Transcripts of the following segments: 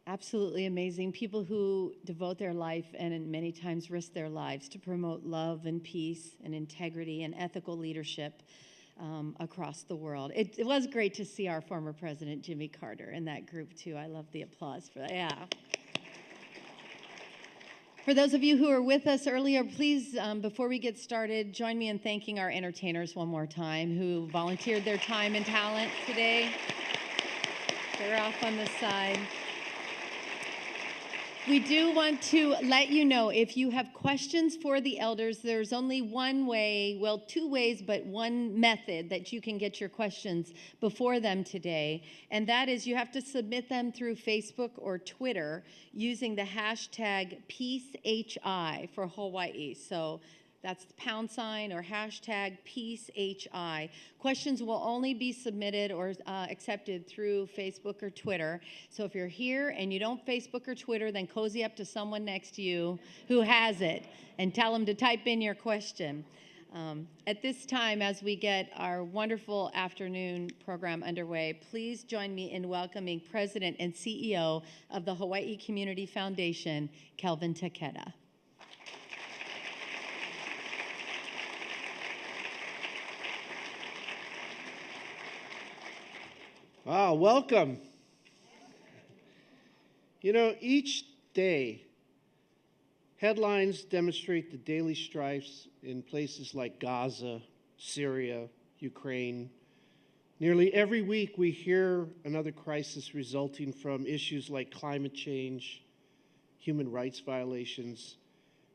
Absolutely amazing. People who devote their life and many times risk their lives to promote love and peace and integrity and ethical leadership across the world. It was great to see our former president, Jimmy Carter, in that group, too. I love the applause for that. Yeah. For those of you who were with us earlier, please, before we get started, join me in thanking our entertainers one more time who volunteered their time and talent today. They're off on the side. We do want to let you know, if you have questions for the elders, there's only one way, well, two ways, but one method that you can get your questions before them today. And that is you have to submit them through Facebook or Twitter using the hashtag PeaceHI for Hawaii. So that's the # or hashtag PeaceHI. Questions will only be submitted or accepted through Facebook or Twitter. So if you're here and you don't Facebook or Twitter, then cozy up to someone next to you who has it and tell them to type in your question. At this time, as we get our wonderful afternoon program underway, please join me in welcoming President and CEO of the Hawaii Community Foundation, Kelvin Takeda. Wow, welcome. You know, each day, headlines demonstrate the daily strifes in places like Gaza, Syria, Ukraine. Nearly every week, we hear another crisis resulting from issues like climate change, human rights violations,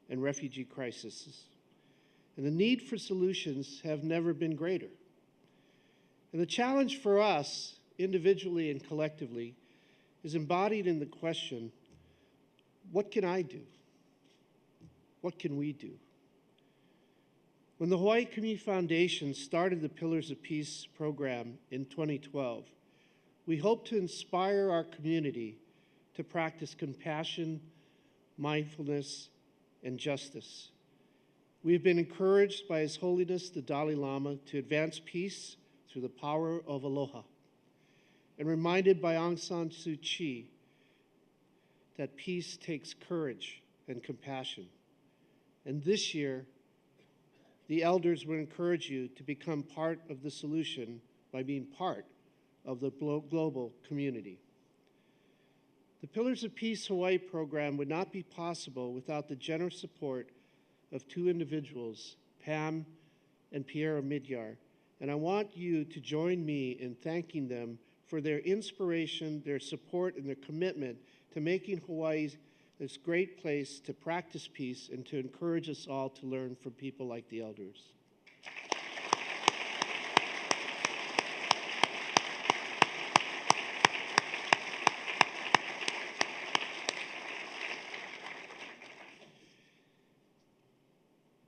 and refugee crises. And the need for solutions have never been greater. And the challenge for us, individually and collectively, is embodied in the question, what can I do? What can we do? When the Hawaii Community Foundation started the Pillars of Peace program in 2012, we hope to inspire our community to practice compassion, mindfulness, and justice. We have been encouraged by His Holiness the Dalai Lama to advance peace through the power of aloha, and reminded by Aung San Suu Kyi that peace takes courage and compassion. And this year, the elders would encourage you to become part of the solution by being part of the global community. The Pillars of Peace Hawaii program would not be possible without the generous support of two individuals, Pam and Pierre Midyar, and I want you to join me in thanking them for their inspiration, their support, and their commitment to making Hawaii this great place to practice peace and to encourage us all to learn from people like the elders.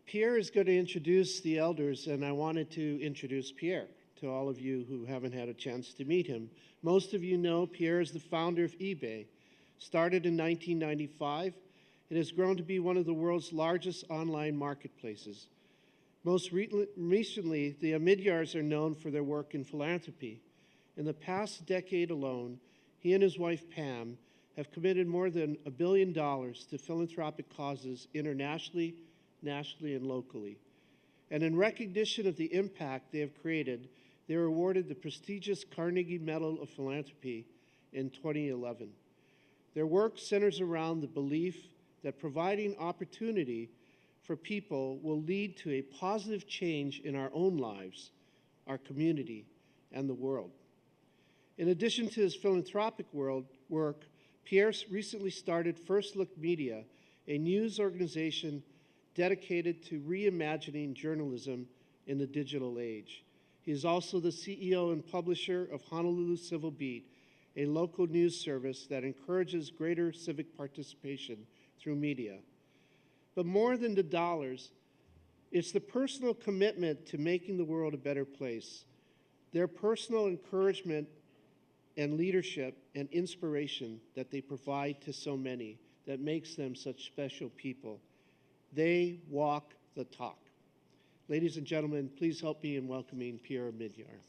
Pierre is going to introduce the elders, and I wanted to introduce Pierre to all of you who haven't had a chance to meet him. Most of you know Pierre is the founder of eBay. Started in 1995, it has grown to be one of the world's largest online marketplaces. Most recently, the Midyars are known for their work in philanthropy. In the past decade alone, he and his wife Pam have committed more than $1 billion to philanthropic causes internationally, nationally, and locally. And in recognition of the impact they have created, they were awarded the prestigious Carnegie Medal of Philanthropy in 2011. Their work centers around the belief that providing opportunity for people will lead to a positive change in our own lives, our community, and the world. In addition to his philanthropic work, Pierre recently started First Look Media, a news organization dedicated to reimagining journalism in the digital age. He is also the CEO and publisher of Honolulu Civil Beat, a local news service that encourages greater civic participation through media. But more than the dollars, it's the personal commitment to making the world a better place. Their personal encouragement and leadership and inspiration that they provide to so many that makes them such special people. They walk the talk. Ladies and gentlemen, please help me in welcoming Pierre Midyar.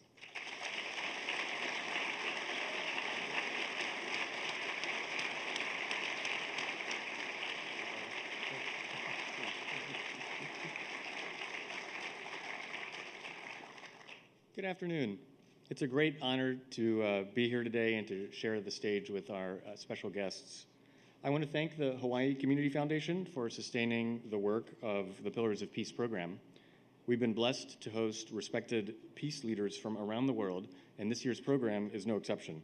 Good afternoon. It's a great honor to be here today and to share the stage with our special guests. I want to thank the Hawaii Community Foundation for sustaining the work of the Pillars of Peace program. We've been blessed to host respected peace leaders from around the world, and this year's program is no exception.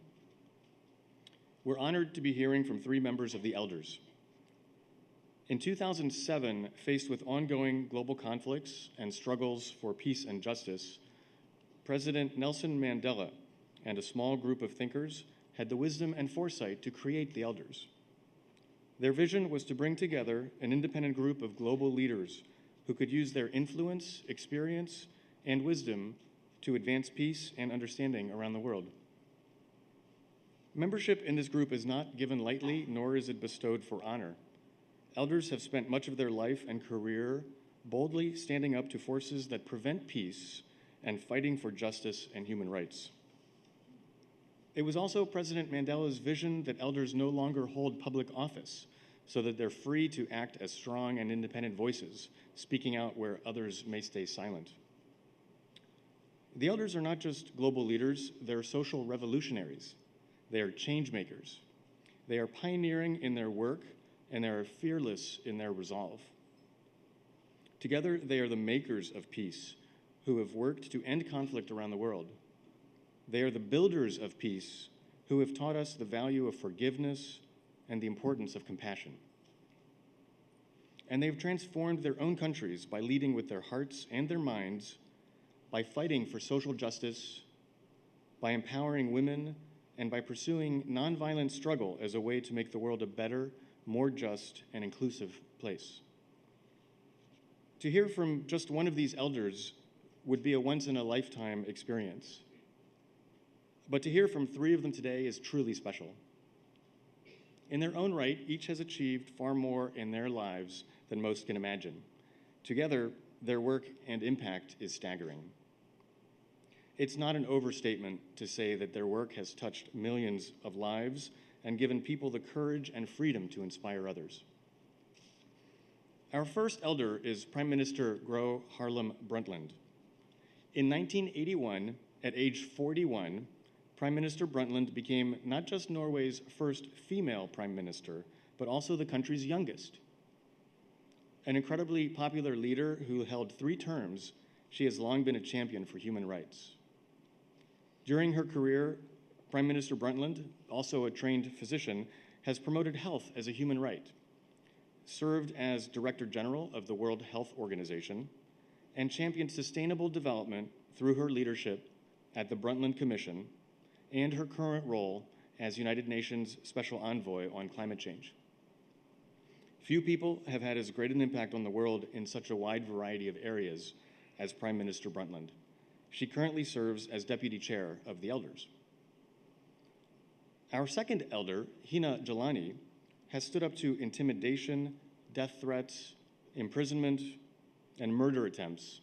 We're honored to be hearing from 3 members of the elders. In 2007, faced with ongoing global conflicts and struggles for peace and justice, President Nelson Mandela and a small group of thinkers had the wisdom and foresight to create the elders. Their vision was to bring together an independent group of global leaders who could use their influence, experience, and wisdom to advance peace and understanding around the world. Membership in this group is not given lightly, nor is it bestowed for honor. Elders have spent much of their life and career boldly standing up to forces that prevent peace and fighting for justice and human rights. It was also President Mandela's vision that elders no longer hold public office, so that they're free to act as strong and independent voices, speaking out where others may stay silent. The elders are not just global leaders, they're social revolutionaries. They are change makers. They are pioneering in their work, and they are fearless in their resolve. Together, they are the makers of peace, who have worked to end conflict around the world. They are the builders of peace, who have taught us the value of forgiveness and the importance of compassion. And they have transformed their own countries by leading with their hearts and their minds, by fighting for social justice, by empowering women, and by pursuing nonviolent struggle as a way to make the world a better, more just, and inclusive place. To hear from just one of these elders would be a once-in-a-lifetime experience. But to hear from 3 of them today is truly special. In their own right, each has achieved far more in their lives than most can imagine. Together, their work and impact is staggering. It's not an overstatement to say that their work has touched millions of lives and given people the courage and freedom to inspire others. Our first elder is Prime Minister Gro Harlem Brundtland. In 1981, at age 41, Prime Minister Brundtland became not just Norway's first female prime minister, but also the country's youngest. An incredibly popular leader who held 3 terms, she has long been a champion for human rights. During her career, Prime Minister Brundtland, also a trained physician, has promoted health as a human right, served as Director General of the World Health Organization, and championed sustainable development through her leadership at the Brundtland Commission and her current role as United Nations Special Envoy on climate change. Few people have had as great an impact on the world in such a wide variety of areas as Prime Minister Brundtland. She currently serves as Deputy Chair of the Elders. Our second elder, Hina Jalani, has stood up to intimidation, death threats, imprisonment, and murder attempts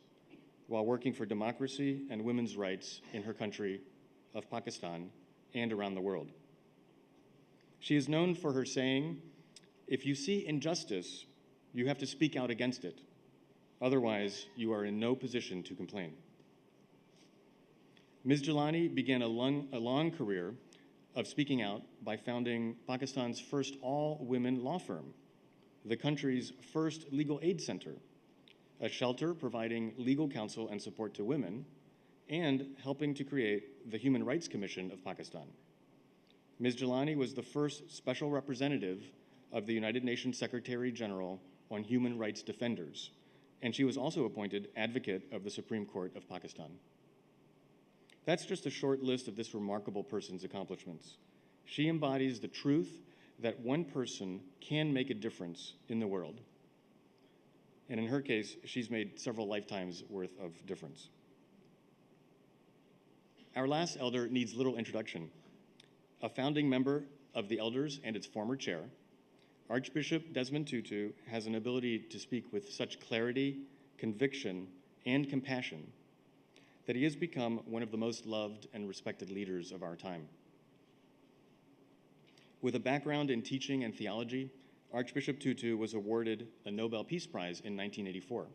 while working for democracy and women's rights in her country of Pakistan and around the world. She is known for her saying, "If you see injustice, you have to speak out against it. Otherwise, you are in no position to complain." Ms. Jalani began a long career of speaking out by founding Pakistan's first all-women law firm, the country's first legal aid center, a shelter providing legal counsel and support to women, and helping to create the Human Rights Commission of Pakistan. Ms. Jalani was the first special representative of the United Nations Secretary General on Human Rights Defenders, and she was also appointed advocate of the Supreme Court of Pakistan. That's just a short list of this remarkable person's accomplishments. She embodies the truth that one person can make a difference in the world. And in her case, she's made several lifetimes worth of difference. Our last elder needs little introduction. A founding member of the elders and its former chair, Archbishop Desmond Tutu has an ability to speak with such clarity, conviction, and compassion that he has become one of the most loved and respected leaders of our time. With a background in teaching and theology, Archbishop Tutu was awarded a Nobel Peace Prize in 1984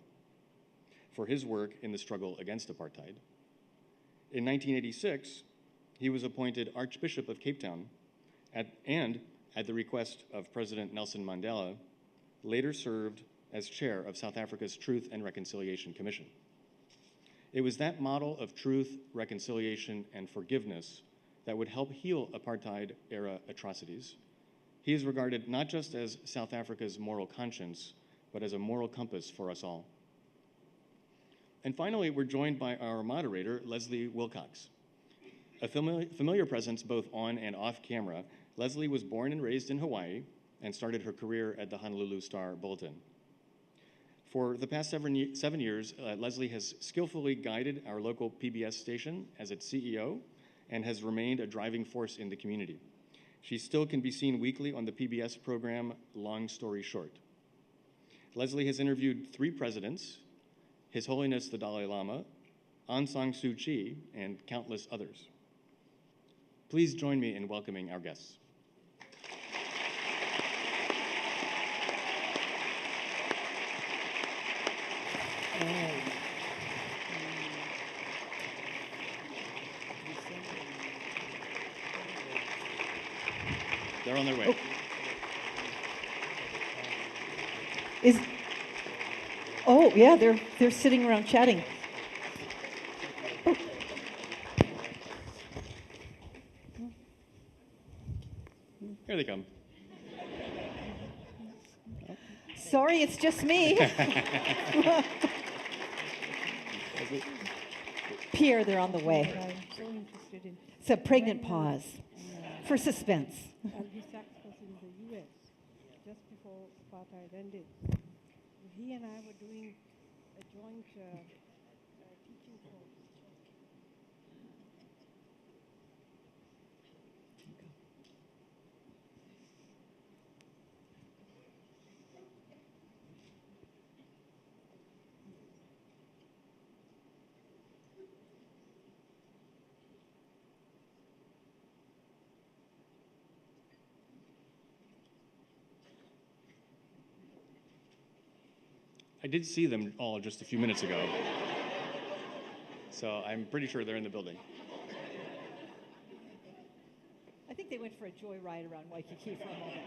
for his work in the struggle against apartheid. In 1986, he was appointed Archbishop of Cape Town and, at the request of President Nelson Mandela, later served as chair of South Africa's Truth and Reconciliation Commission. It was that model of truth, reconciliation, and forgiveness that would help heal apartheid-era atrocities. He is regarded not just as South Africa's moral conscience, but as a moral compass for us all. And finally, we're joined by our moderator, Leslie Wilcox. A familiar presence both on and off camera, Leslie was born and raised in Hawaii and started her career at the Honolulu Star-Bulletin. For the past 7 years, Leslie has skillfully guided our local PBS station as its CEO and has remained a driving force in the community. She still can be seen weekly on the PBS program Long Story Short. Leslie has interviewed 3 presidents, His Holiness the Dalai Lama, Aung San Suu Kyi, and countless others. Please join me in welcoming our guests. They're on their way. Yeah, they're sitting around chatting. Here they come. Sorry, it's just me. Pierre, they're on the way. I'm so interested in It's a pregnant pause for suspense. Al-Hisaq was in the U.S. just before apartheid ended. He and I were doing a joint teaching course. I did see them all just a few minutes ago. So I'm pretty sure they're in the building. I think they went for a joyride around Waikiki for a moment.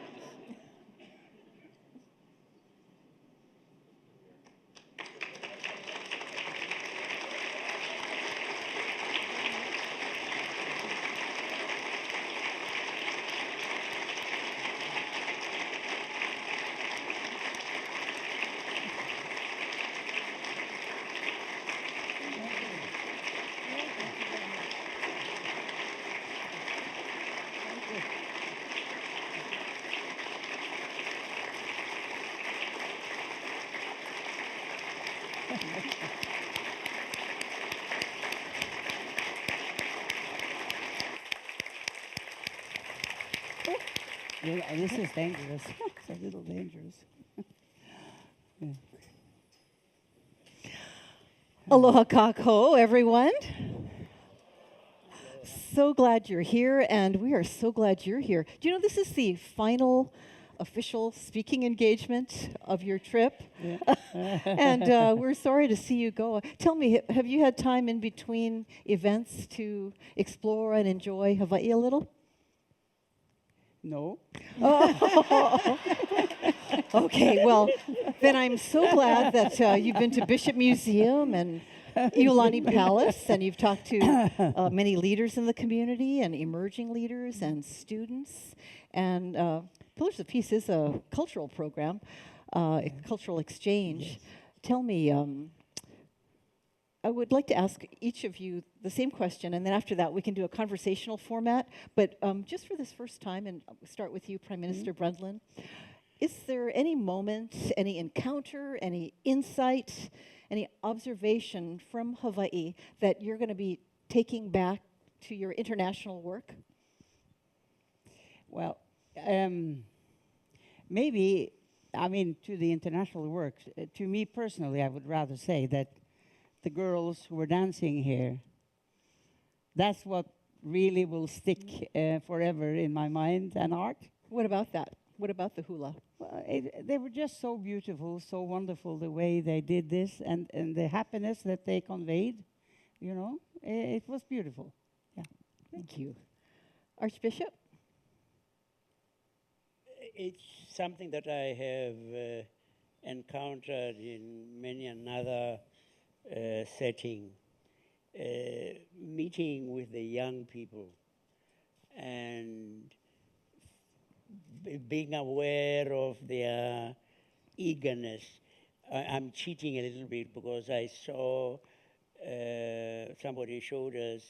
This is dangerous. It's a little dangerous. Aloha kako, everyone. So glad you're here, and we are so glad you're here. Do you know this is the final official speaking engagement of your trip? Yeah. And we're sorry to see you go. Tell me, have you had time in between events to explore and enjoy Hawaii a little? No. Oh. Okay, well, then I'm so glad that you've been to Bishop Museum and Iolani Palace, and you've talked to many leaders in the community and emerging leaders and students. And Pillars of Peace is a cultural program, a cultural exchange. Yes. Tell me, I would like to ask each of you the same question, and then after that we can do a conversational format. But just for this first time, and I'll start with you, Prime Minister Brundtland, is there any moment, any encounter, any insight, any observation from Hawaii that you're going to be taking back to your international work? Well, maybe, I mean, to the international work, to me personally, I would rather say that the girls who were dancing here, that's what really will stick forever in my mind and heart. What about that? What about the hula? Well, they were just so beautiful, so wonderful the way they did this, and the happiness that they conveyed, you know. It was beautiful. Yeah. Thank you. Archbishop? It's something that I have encountered in many another setting, meeting with the young people and being aware of their eagerness. I'm cheating a little bit because I saw somebody showed us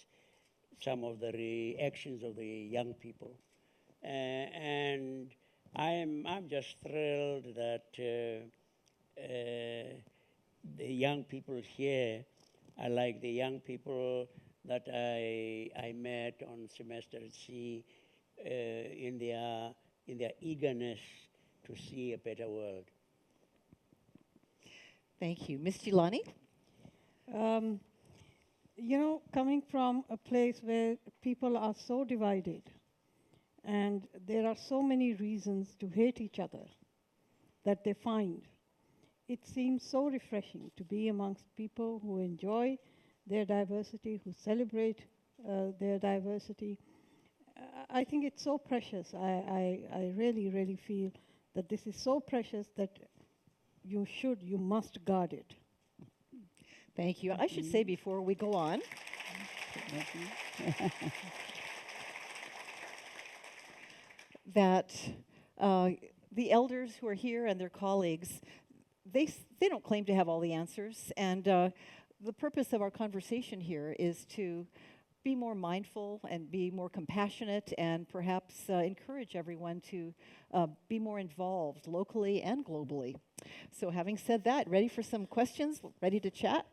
some of the reactions of the young people. And I'm just thrilled that the young people here are like the young people that I met on semester C in their eagerness to see a better world. Thank you. Ms. Gilani? Coming from a place where people are so divided and there are so many reasons to hate each other that they find, it seems so refreshing to be amongst people who enjoy their diversity, who celebrate their diversity. I think it's so precious. I really, really feel that this is so precious that you must guard it. Thank you. I should say before we go on that the elders who are here and their colleagues, they don't claim to have all the answers. And the purpose of our conversation here is to be more mindful and be more compassionate and perhaps encourage everyone to be more involved locally and globally. So having said that, ready for some questions? Ready to chat?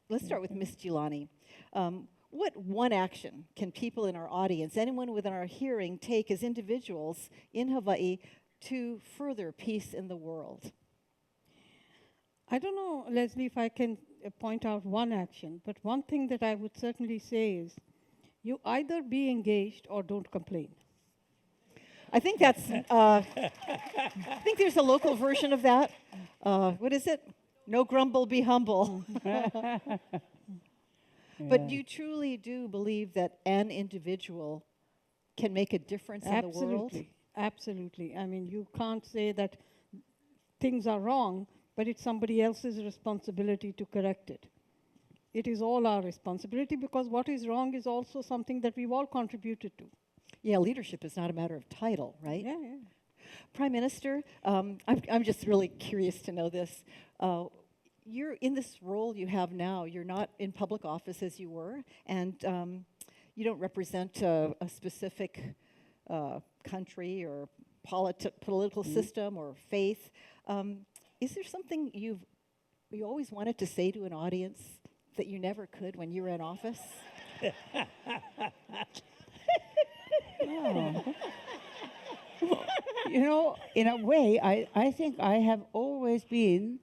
Let's start with Ms. Gilani. What one action can people in our audience, anyone within our hearing, take as individuals in Hawaii to further peace in the world? I don't know, Leslie, if I can point out one action, but one thing that I would certainly say is you either be engaged or don't complain. I think that's, I think there's a local version of that. What is it? No grumble, be humble. But you truly do believe that an individual can make a difference in the world? Absolutely. I mean, you can't say that things are wrong, but it's somebody else's responsibility to correct it. It is all our responsibility because what is wrong is also something that we've all contributed to. Yeah, leadership is not a matter of title, right? Yeah. Prime Minister, I'm just really curious to know this. You're in this role you have now. You're not in public office as you were, and you don't represent a specific country or political system or faith. Is there something you always wanted to say to an audience that you never could when you were in office? In a way, I think I have always been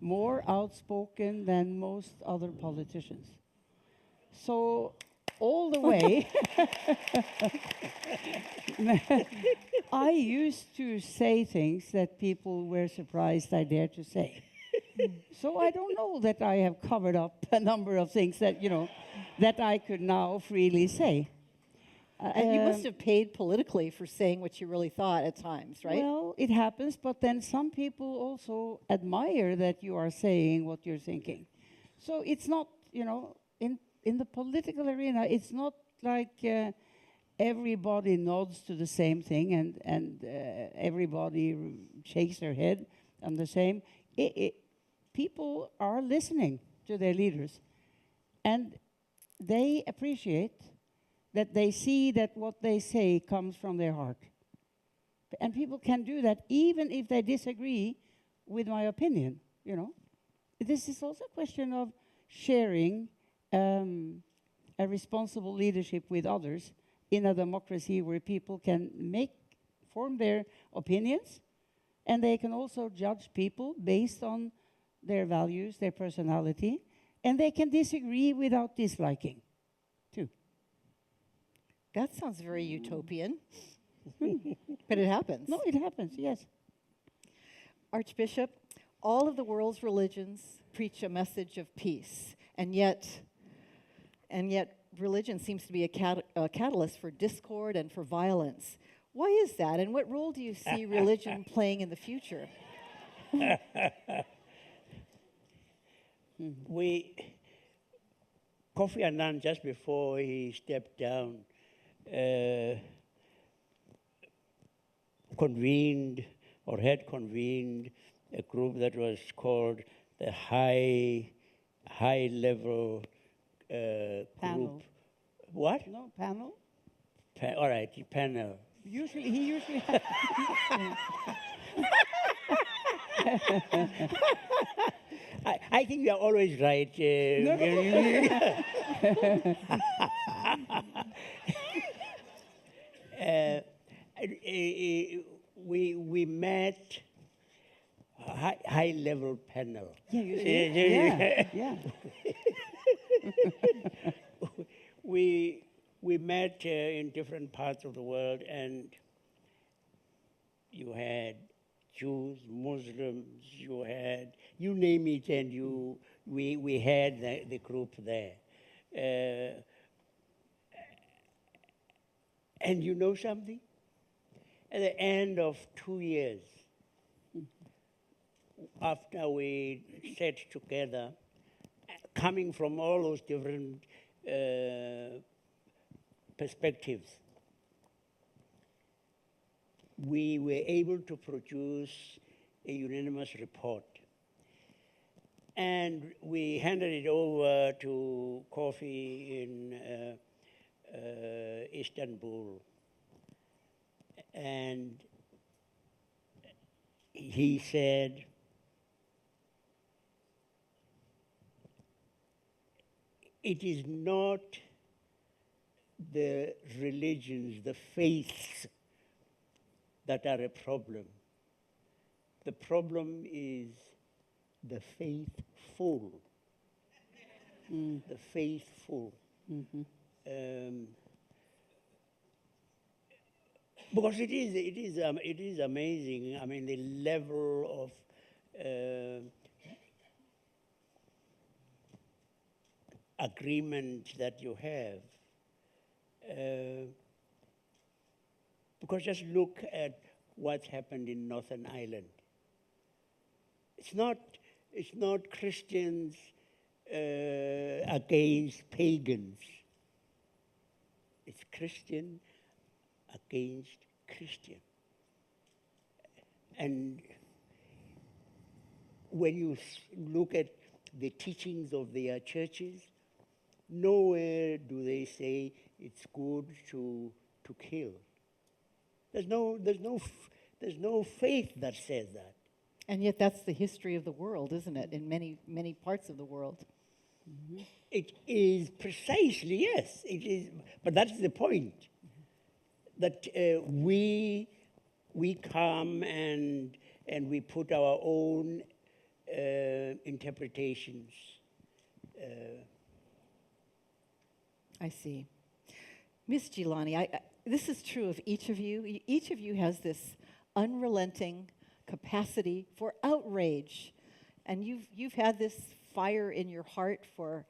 more outspoken than most other politicians. So all the way, I used to say things that people were surprised I dared to say. So I don't know that I have covered up a number of things that, that I could now freely say. And you must have paid politically for saying what you really thought at times, right? Well, it happens, but then some people also admire that you are saying what you're thinking. So it's not, in the political arena, it's not like everybody nods to the same thing and everybody shakes their head on the same. People are listening to their leaders, and they appreciate that they see that what they say comes from their heart. And people can do that even if they disagree with my opinion, This is also a question of sharing a responsible leadership with others in a democracy where people can form their opinions, and they can also judge people based on their values, their personality, and they can disagree without disliking, too. That sounds very utopian, but it happens. No, it happens, yes. Archbishop, all of the world's religions preach a message of peace, and yet and yet religion seems to be a catalyst for discord and for violence. Why is that, and what role do you see religion playing in the future? Kofi Annan, just before he stepped down, convened or had convened a group that was called the High Level Panel. Group. What? No, panel? All right, panel. Usually, he usually I think you are always right. We met high level panel. Yeah, usually. Yeah. We met in different parts of the world, and you had Jews, Muslims, you name it, and we had the group there. And you know something? At the end of 2 years, after we sat together, coming from all those different perspectives, we were able to produce a unanimous report. And we handed it over to Kofi in Istanbul. And he said, it is not the religions, the faiths that are a problem. The problem is the faithful. The faithful. Because it is amazing. I mean, the level of agreement that you have. Because just look at what's happened in Northern Ireland. It's not Christians against pagans. It's Christian against Christian. And when you look at the teachings of their churches, nowhere do they say it's good to kill. There's no faith that says that. And yet that's the history of the world, isn't it, in many, many parts of the world? It is precisely, yes, it is. But that's the point, that we come and we put our own interpretations. I see. Miss Gilani, this is true of each of you. Each of you has this unrelenting capacity for outrage, and you've had this fire in your heart for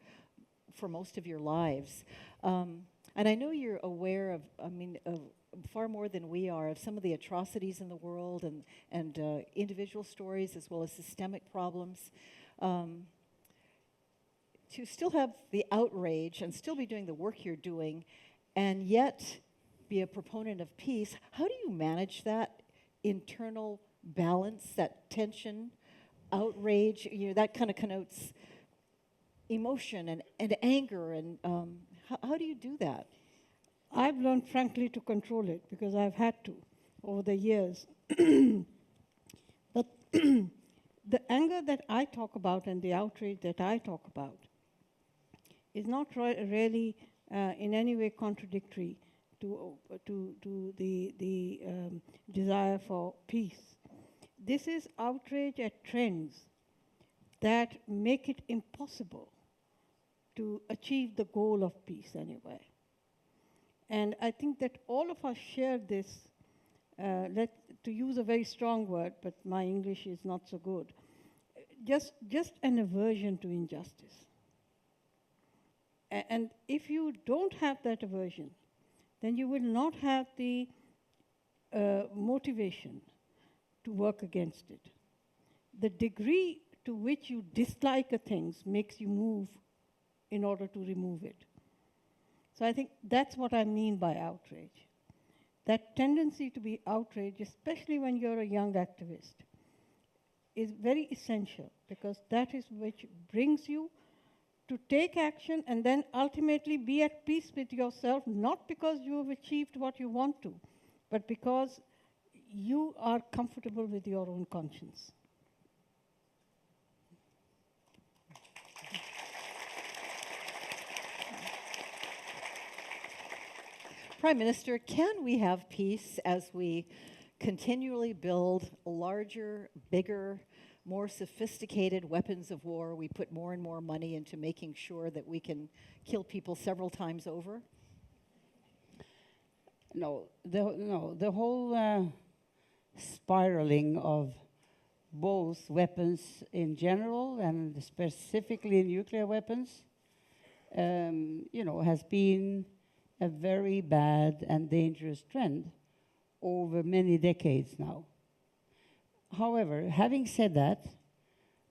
most of your lives. And I know you're aware of far more than we are, of some of the atrocities in the world and individual stories as well as systemic problems. To still have the outrage and still be doing the work you're doing and yet be a proponent of peace, how do you manage that internal balance, that tension, outrage? That kind of connotes emotion and anger, and how do you do that? I've learned, frankly, to control it because I've had to over the years. But the anger that I talk about and the outrage that I talk about is not really in any way contradictory to the desire for peace. This is outrage at trends that make it impossible to achieve the goal of peace anyway. And I think that all of us share this, to use a very strong word, but my English is not so good, just an aversion to injustice. And if you don't have that aversion, then you will not have the motivation to work against it. The degree to which you dislike a thing makes you move in order to remove it. So I think that's what I mean by outrage. That tendency to be outraged, especially when you're a young activist, is very essential, because that is which brings you to take action and then ultimately be at peace with yourself, not because you have achieved what you want to, but because you are comfortable with your own conscience. Prime Minister, can we have peace as we continually build larger, bigger, more sophisticated weapons of war? We put more and more money into making sure that we can kill people several times over? No, the whole spiraling of both weapons in general and specifically nuclear weapons, has been a very bad and dangerous trend over many decades now. However, having said that,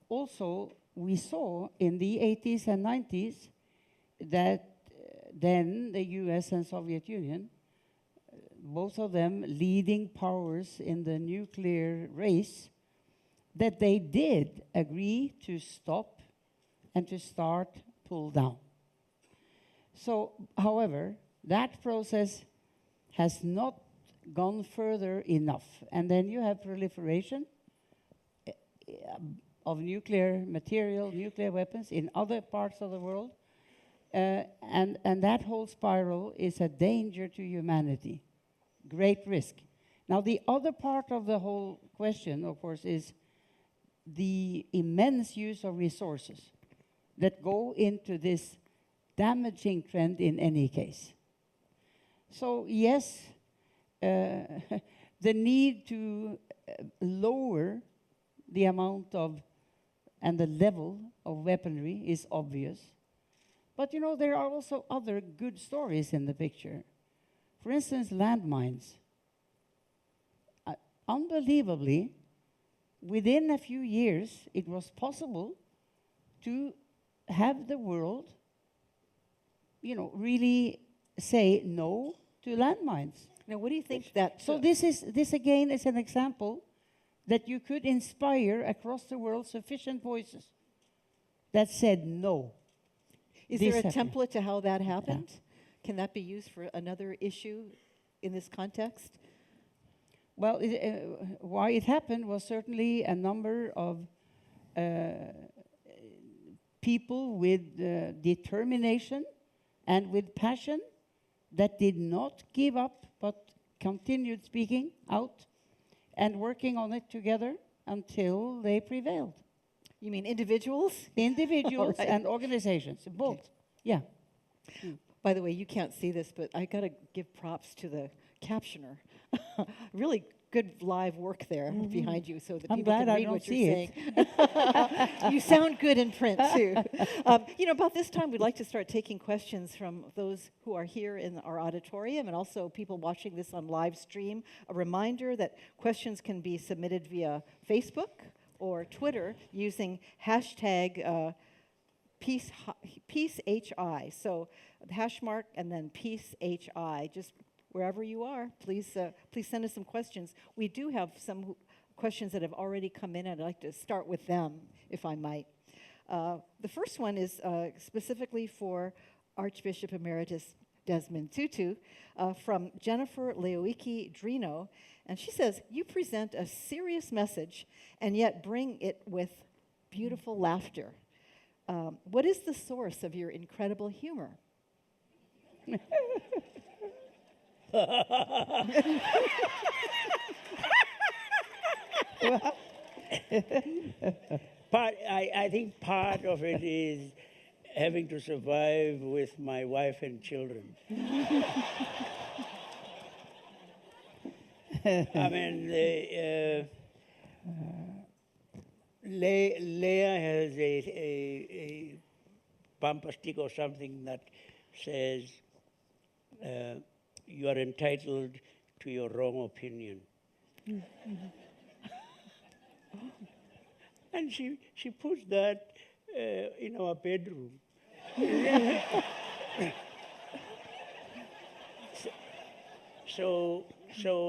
also we saw in the 80s and 90s that then the US and Soviet Union, both of them leading powers in the nuclear race, that they did agree to stop and to start pull down. So, however, that process has not gone further enough. And then you have proliferation of nuclear material, nuclear weapons in other parts of the world. And that whole spiral is a danger to humanity, great risk. Now, the other part of the whole question, of course, is the immense use of resources that go into this damaging trend in any case. So yes, the need to lower the amount of and the level of weaponry is obvious. But there are also other good stories in the picture. For instance, landmines. Unbelievably, within a few years, it was possible to have the world, really say no to landmines. Now, what do you think that... So this again is an example that you could inspire across the world sufficient voices that said no. Is there a template to how that happened? Yeah. Can that be used for another issue in this context? Well, why it happened was certainly a number of people with determination and with passion that did not give up, but continued speaking out and working on it together until they prevailed. You mean individuals? Individuals right. And organizations, both. Okay. Yeah. By the way, you can't see this, but I got to give props to the captioner. Really good live work there behind you, so that people can read what you're saying. You sound good in print too. About this time, we'd like to start taking questions from those who are here in our auditorium, and also people watching this on live stream. A reminder that questions can be submitted via Facebook or Twitter using hashtag PeaceHI. So the hash mark and then PeaceHI. Just wherever you are, please send us some questions. We do have some questions that have already come in, and I'd like to start with them, if I might. The first one is specifically for Archbishop Emeritus Desmond Tutu from Jennifer Leoiki Drino. And she says, you present a serious message and yet bring it with beautiful laughter. What is the source of your incredible humor? I think part of it is having to survive with my wife and children. I mean, Leah has a bumper sticker or something that says, you are entitled to your wrong opinion. And she puts that in our bedroom. So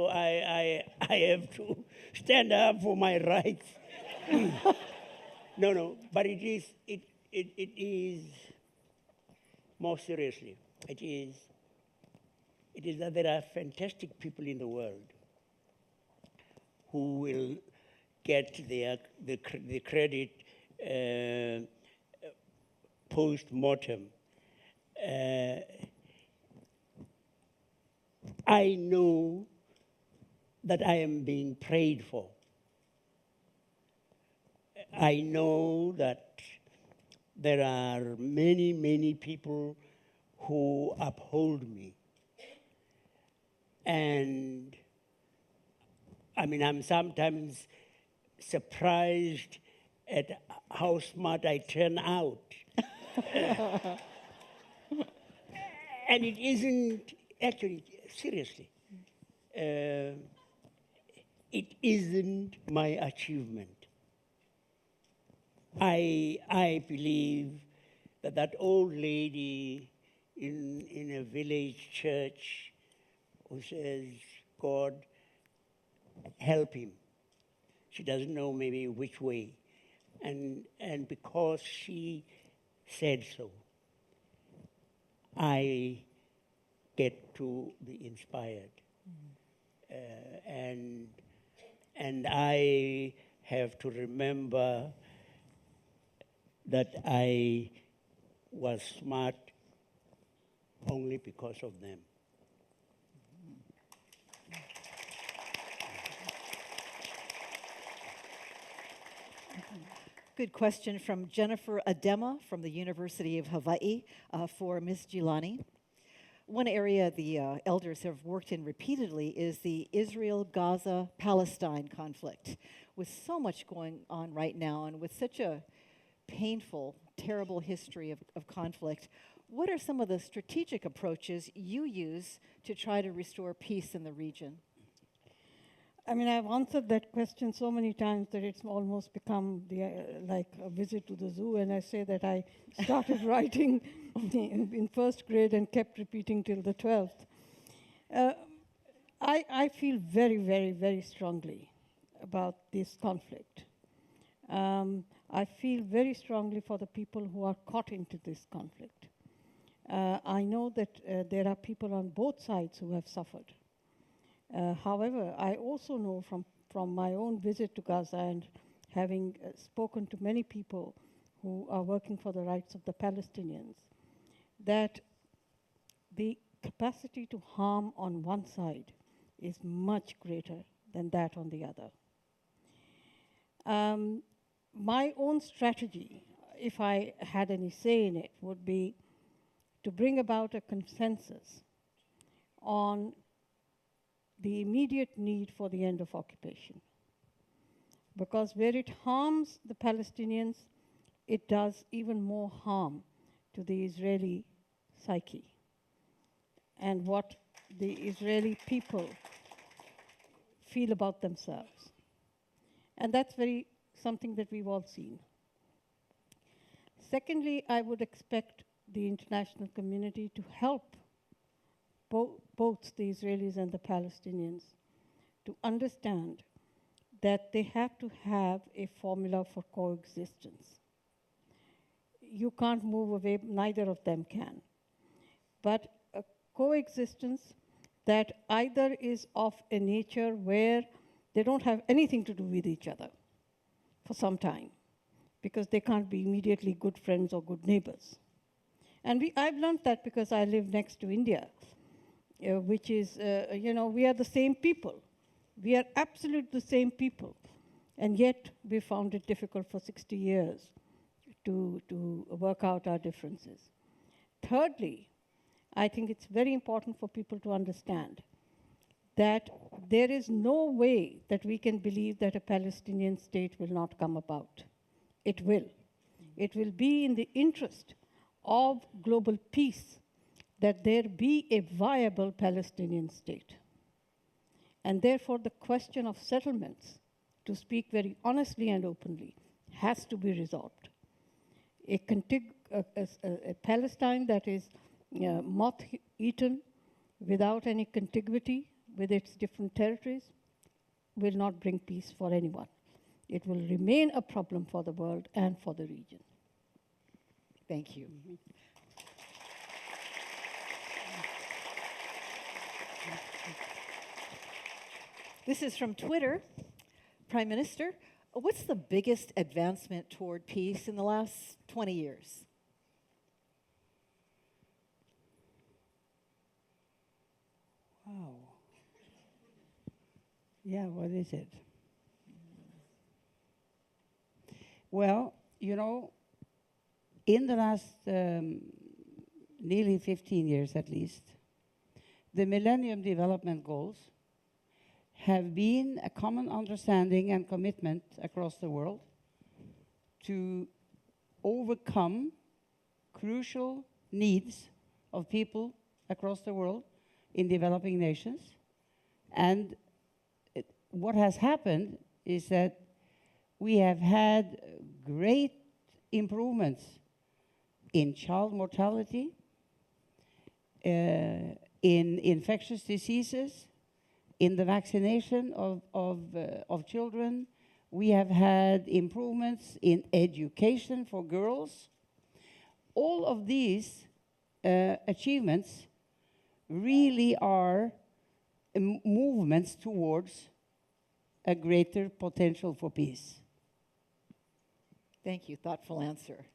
I have to stand up for my rights. No, but it is more seriously. It is that there are fantastic people in the world who will get the credit post-mortem. I know that I am being prayed for. I know that there are many, many people who uphold me. And I mean, I'm sometimes surprised at how smart I turn out. And it isn't, actually, seriously, it isn't my achievement. I believe that old lady in a village church who says, God, help him. She doesn't know maybe which way. And because she said so, I get to be inspired. And I have to remember that I was smart only because of them. Good question from Jennifer Adema from the University of Hawaii for Ms. Gilani. One area the elders have worked in repeatedly is the Israel-Gaza-Palestine conflict. With so much going on right now and with such a painful, terrible history of conflict, what are some of the strategic approaches you use to try to restore peace in the region? I mean, I've answered that question so many times that it's almost become like a visit to the zoo. And I say that I started writing in first grade and kept repeating till the 12th. I feel very, very, very strongly about this conflict. I feel very strongly for the people who are caught into this conflict. I know that there are people on both sides who have suffered. However, I also know from my own visit to Gaza and having spoken to many people who are working for the rights of the Palestinians, that the capacity to harm on one side is much greater than that on the other. My own strategy, if I had any say in it, would be to bring about a consensus on the immediate need for the end of occupation. Because where it harms the Palestinians, it does even more harm to the Israeli psyche and what the Israeli people feel about themselves. And that's something that we've all seen. Secondly, I would expect the international community to help both the Israelis and the Palestinians to understand that they have to have a formula for coexistence. You can't move away, neither of them can. But a coexistence that either is of a nature where they don't have anything to do with each other for some time, because they can't be immediately good friends or good neighbors. And I've learned that because I live next to India, which is, we are the same people. We are absolutely the same people. And yet we found it difficult for 60 years to work out our differences. Thirdly, I think it's very important for people to understand that there is no way that we can believe that a Palestinian state will not come about. It will. It will be in the interest of global peace that there be a viable Palestinian state. And therefore, the question of settlements, to speak very honestly and openly, has to be resolved. A Palestine that is moth-eaten without any contiguity with its different territories will not bring peace for anyone. It will remain a problem for the world and for the region. Thank you. This is from Twitter. Prime Minister, what's the biggest advancement toward peace in the last 20 years? Wow. Yeah, what is it? Well, you know, in the last nearly 15 years at least, the Millennium Development Goals have been a common understanding and commitment across the world to overcome crucial needs of people across the world in developing nations. And what has happened is that we have had great improvements in child mortality, in infectious diseases, in the vaccination of children. We have had improvements in education for girls. All of these achievements really are movements towards a greater potential for peace. Thank you. Thoughtful answer.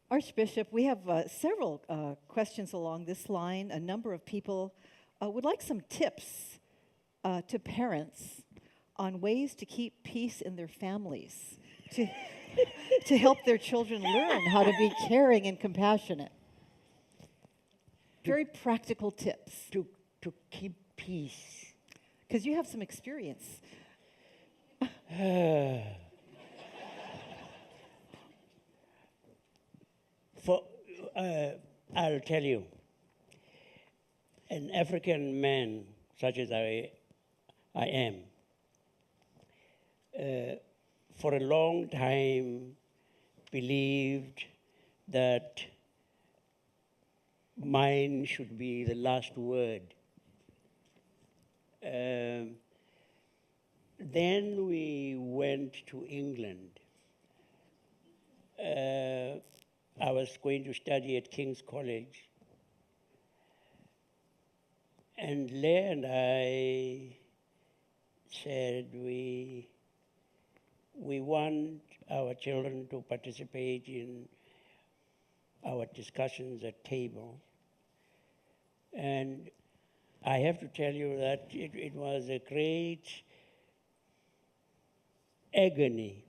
Archbishop, we have several questions along this line. A number of people would like some tips to parents on ways to keep peace in their families, to help their children learn how to be caring and compassionate. Very practical tips. To keep peace. Because you have some experience. I'll tell you, an African man such as I am, for a long time believed that mine should be the last word. Then we went to England. I was going to study at King's College. And Leah and I said we want our children to participate in our discussions at table. And I have to tell you that it was a great agony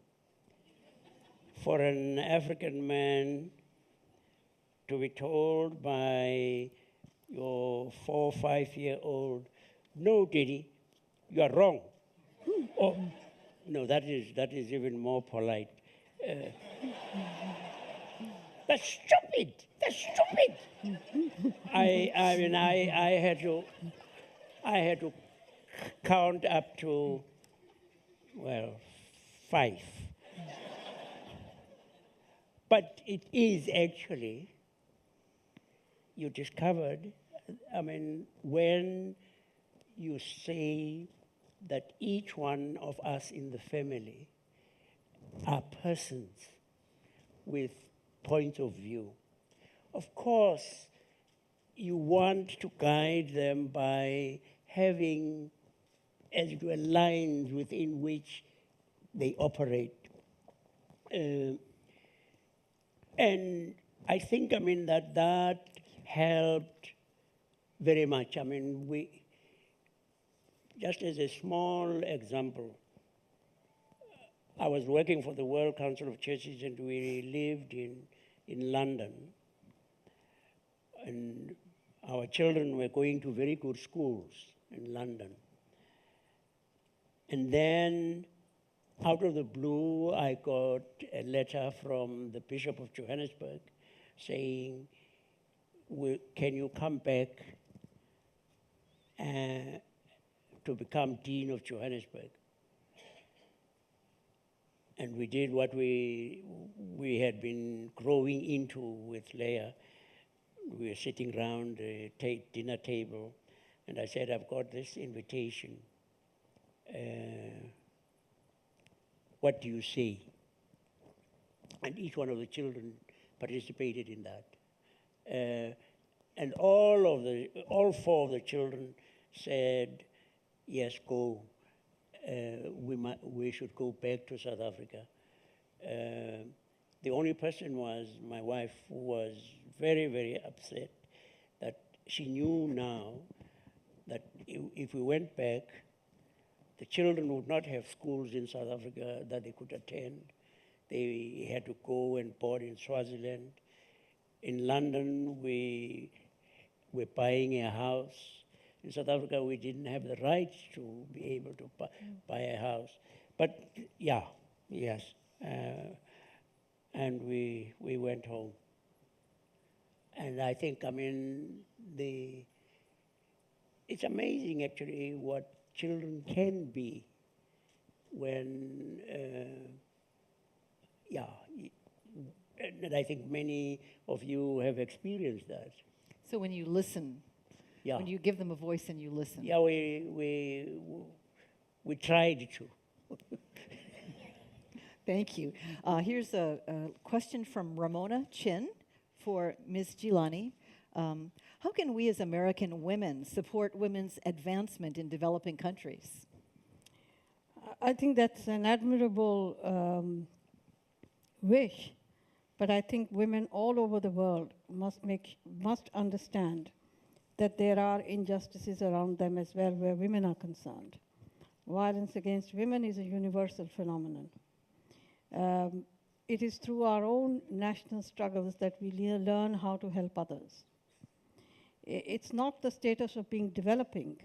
for an African man to be told by your 4 or 5-year-old, no, Diddy, you are wrong. Oh, no, that is even more polite. That's stupid. That's stupid. I mean, I had to count up to, well, 5. But it is actually, you discovered, I mean, when you say that each one of us in the family are persons with points of view. Of course, you want to guide them by having, as it were, lines within which they operate. And I think, I mean, that helped very much. I mean, just as a small example, I was working for the World Council of Churches and we lived in London. And our children were going to very good schools in London. And then out of the blue, I got a letter from the Bishop of Johannesburg saying, can you come back to become Dean of Johannesburg? And we did what we had been growing into with Leah. We were sitting around a dinner table, and I said, I've got this invitation. What do you say? And each one of the children participated in that. And all four of the children said, yes, go. We should go back to South Africa. The only person was my wife, who was very, very upset that she knew now that if we went back, the children would not have schools in South Africa that they could attend. They had to go and board in Swaziland. In London, we were buying a house. In South Africa, we didn't have the right to be able to buy a house. But yeah, yes. And we went home. And I think, I mean, it's amazing actually what children can be when, and I think many of you have experienced that. So when you listen, Yeah. when you give them a voice and you listen. Yeah, we tried to. Thank you. Here's a question from Ramona Chin for Ms. Gilani. How can we as American women support women's advancement in developing countries? I think that's an admirable wish, but I think women all over the world must understand that there are injustices around them as well where women are concerned. Violence against women is a universal phenomenon. It is through our own national struggles that we learn how to help others. It's not the status of being developing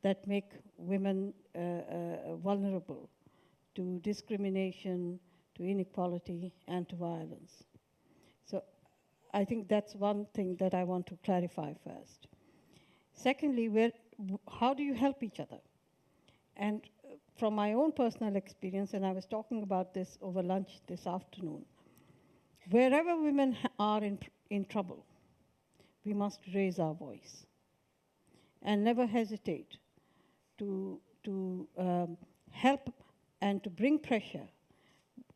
that make women vulnerable to discrimination, to inequality, and to violence. So I think that's one thing that I want to clarify first. Secondly, how do you help each other? And from my own personal experience, and I was talking about this over lunch this afternoon, wherever women are in trouble, we must raise our voice and never hesitate to help and to bring pressure,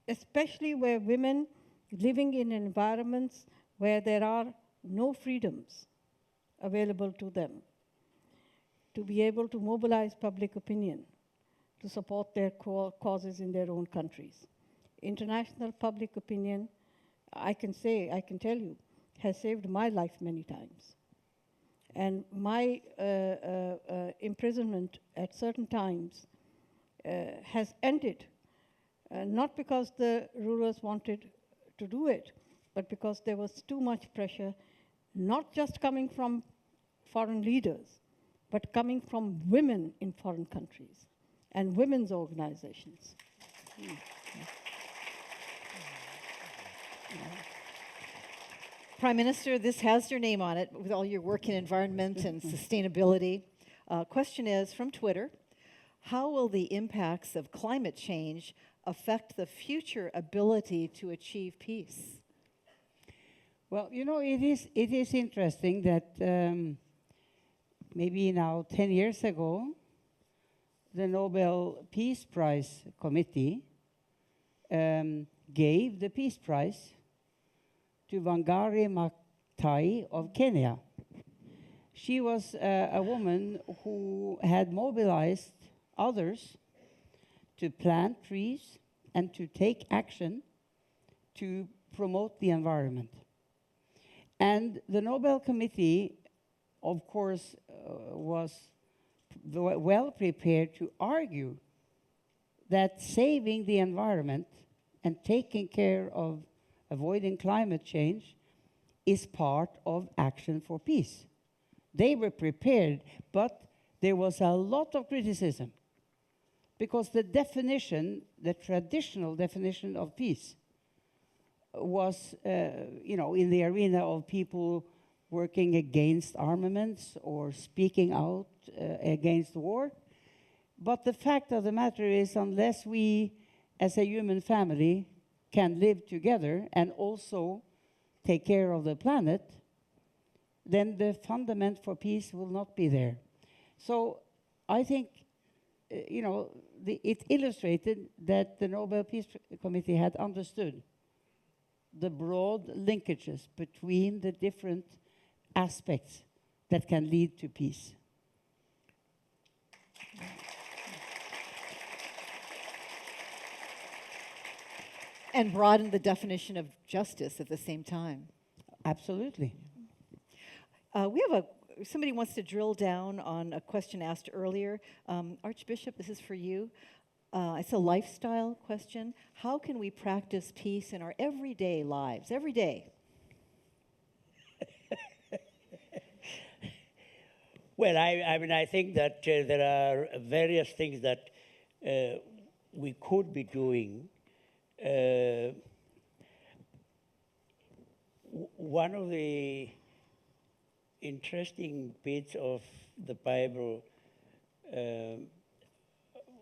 especially where women living in environments where there are no freedoms available to them, to be able to mobilize public opinion to support their causes in their own countries. International public opinion, I can tell you, has saved my life many times. And my imprisonment at certain times has ended, not because the rulers wanted to do it, but because there was too much pressure, not just coming from foreign leaders, but coming from women in foreign countries and women's organizations. Prime Minister, this has your name on it with all your work in environment and sustainability. Question is from Twitter: how will the impacts of climate change affect the future ability to achieve peace? Well, you know, it is interesting that maybe now 10 years ago, the Nobel Peace Prize Committee gave the Peace Prize to Wangari Maathai of Kenya. She was a woman who had mobilized others to plant trees and to take action to promote the environment. And the Nobel Committee, of course, was well prepared to argue that saving the environment and taking care of avoiding climate change is part of action for peace. They were prepared, but there was a lot of criticism. because the definition, the traditional definition of peace, was, in the arena of people working against armaments or speaking out against war. But the fact of the matter is, unless we, as a human family, can live together and also take care of the planet, then the fundament for peace will not be there. So I think, it illustrated that the Nobel Peace Committee had understood the broad linkages between the different aspects that can lead to peace. And broaden the definition of justice at the same time. Absolutely. Somebody wants to drill down on a question asked earlier. Archbishop, this is for you. It's a lifestyle question. How can we practice peace in our everyday lives, every day? Well, I think that there are various things that we could be doing. One of the interesting bits of the Bible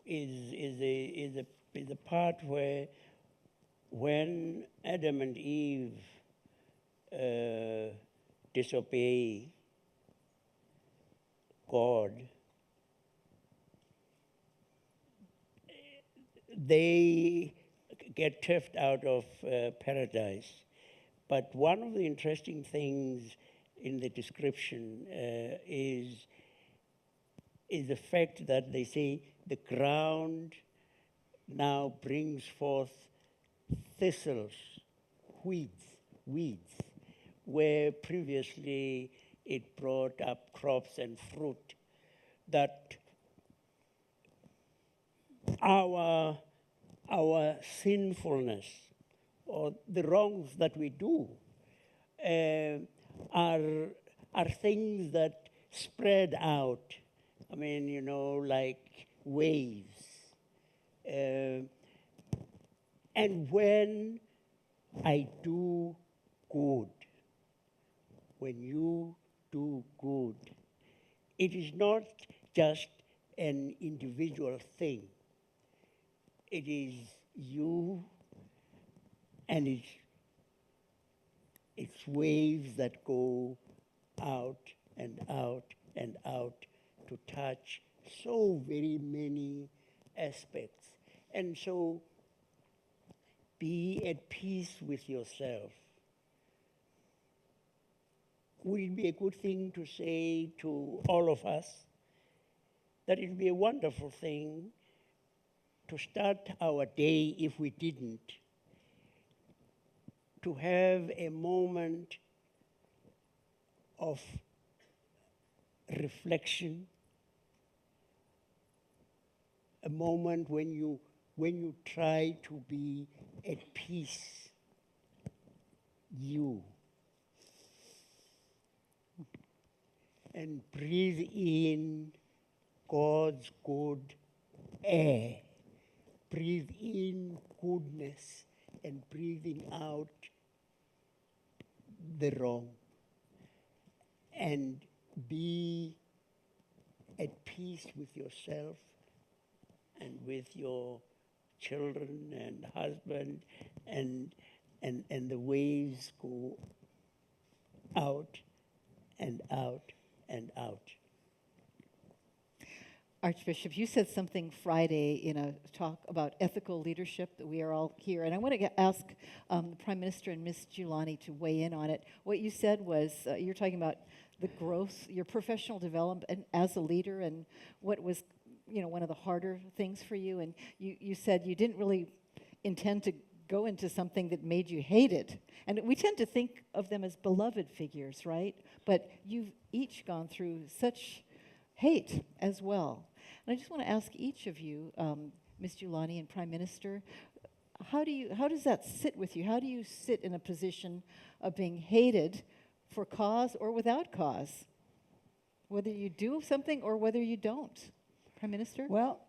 is the part where when Adam and Eve disobey God, they get turfed out of paradise. But one of the interesting things in the description is the fact that they say the ground now brings forth thistles, weeds, where previously it brought up crops and fruit. That our sinfulness or the wrongs that we do are things that spread out. I mean, like waves. And when I do good, when you do good, it is not just an individual thing. It is you, and it's waves that go out and out and out to touch so very many aspects. And so be at peace with yourself. Would it be a good thing to say to all of us that it would be a wonderful thing to start our day, if we didn't, to have a moment of reflection, a moment when you try to be at peace, you, and breathe in God's good air. Breathe in goodness and breathing out the wrong. And be at peace with yourself and with your children and husband, and the waves go out and out and out. Archbishop, you said something Friday in a talk about ethical leadership that we are all here, and I want to ask the Prime Minister and Ms. Giuliani to weigh in on it. What you said was you're talking about the growth, your professional development as a leader, and what was one of the harder things for you, and you said you didn't really intend to go into something that made you hate it. And we tend to think of them as beloved figures, right? But you've each gone through such hate as well. And I just want to ask each of you, Ms. Giuliani and Prime Minister, how does that sit with you? How do you sit in a position of being hated for cause or without cause? Whether you do something or whether you don't. Prime Minister? Well,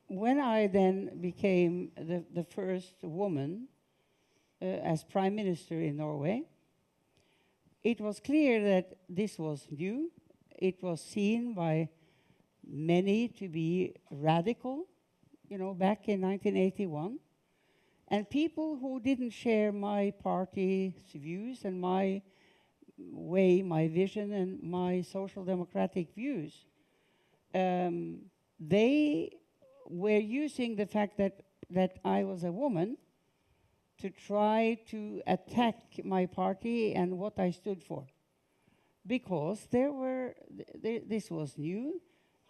when I then became the first woman as prime minister in Norway, it was clear that this was new. It was seen by many to be radical, back in 1981. And people who didn't share my party's views and my way, my vision, and my social democratic views, they were using the fact that I was a woman to try to attack my party and what I stood for. Because this was new,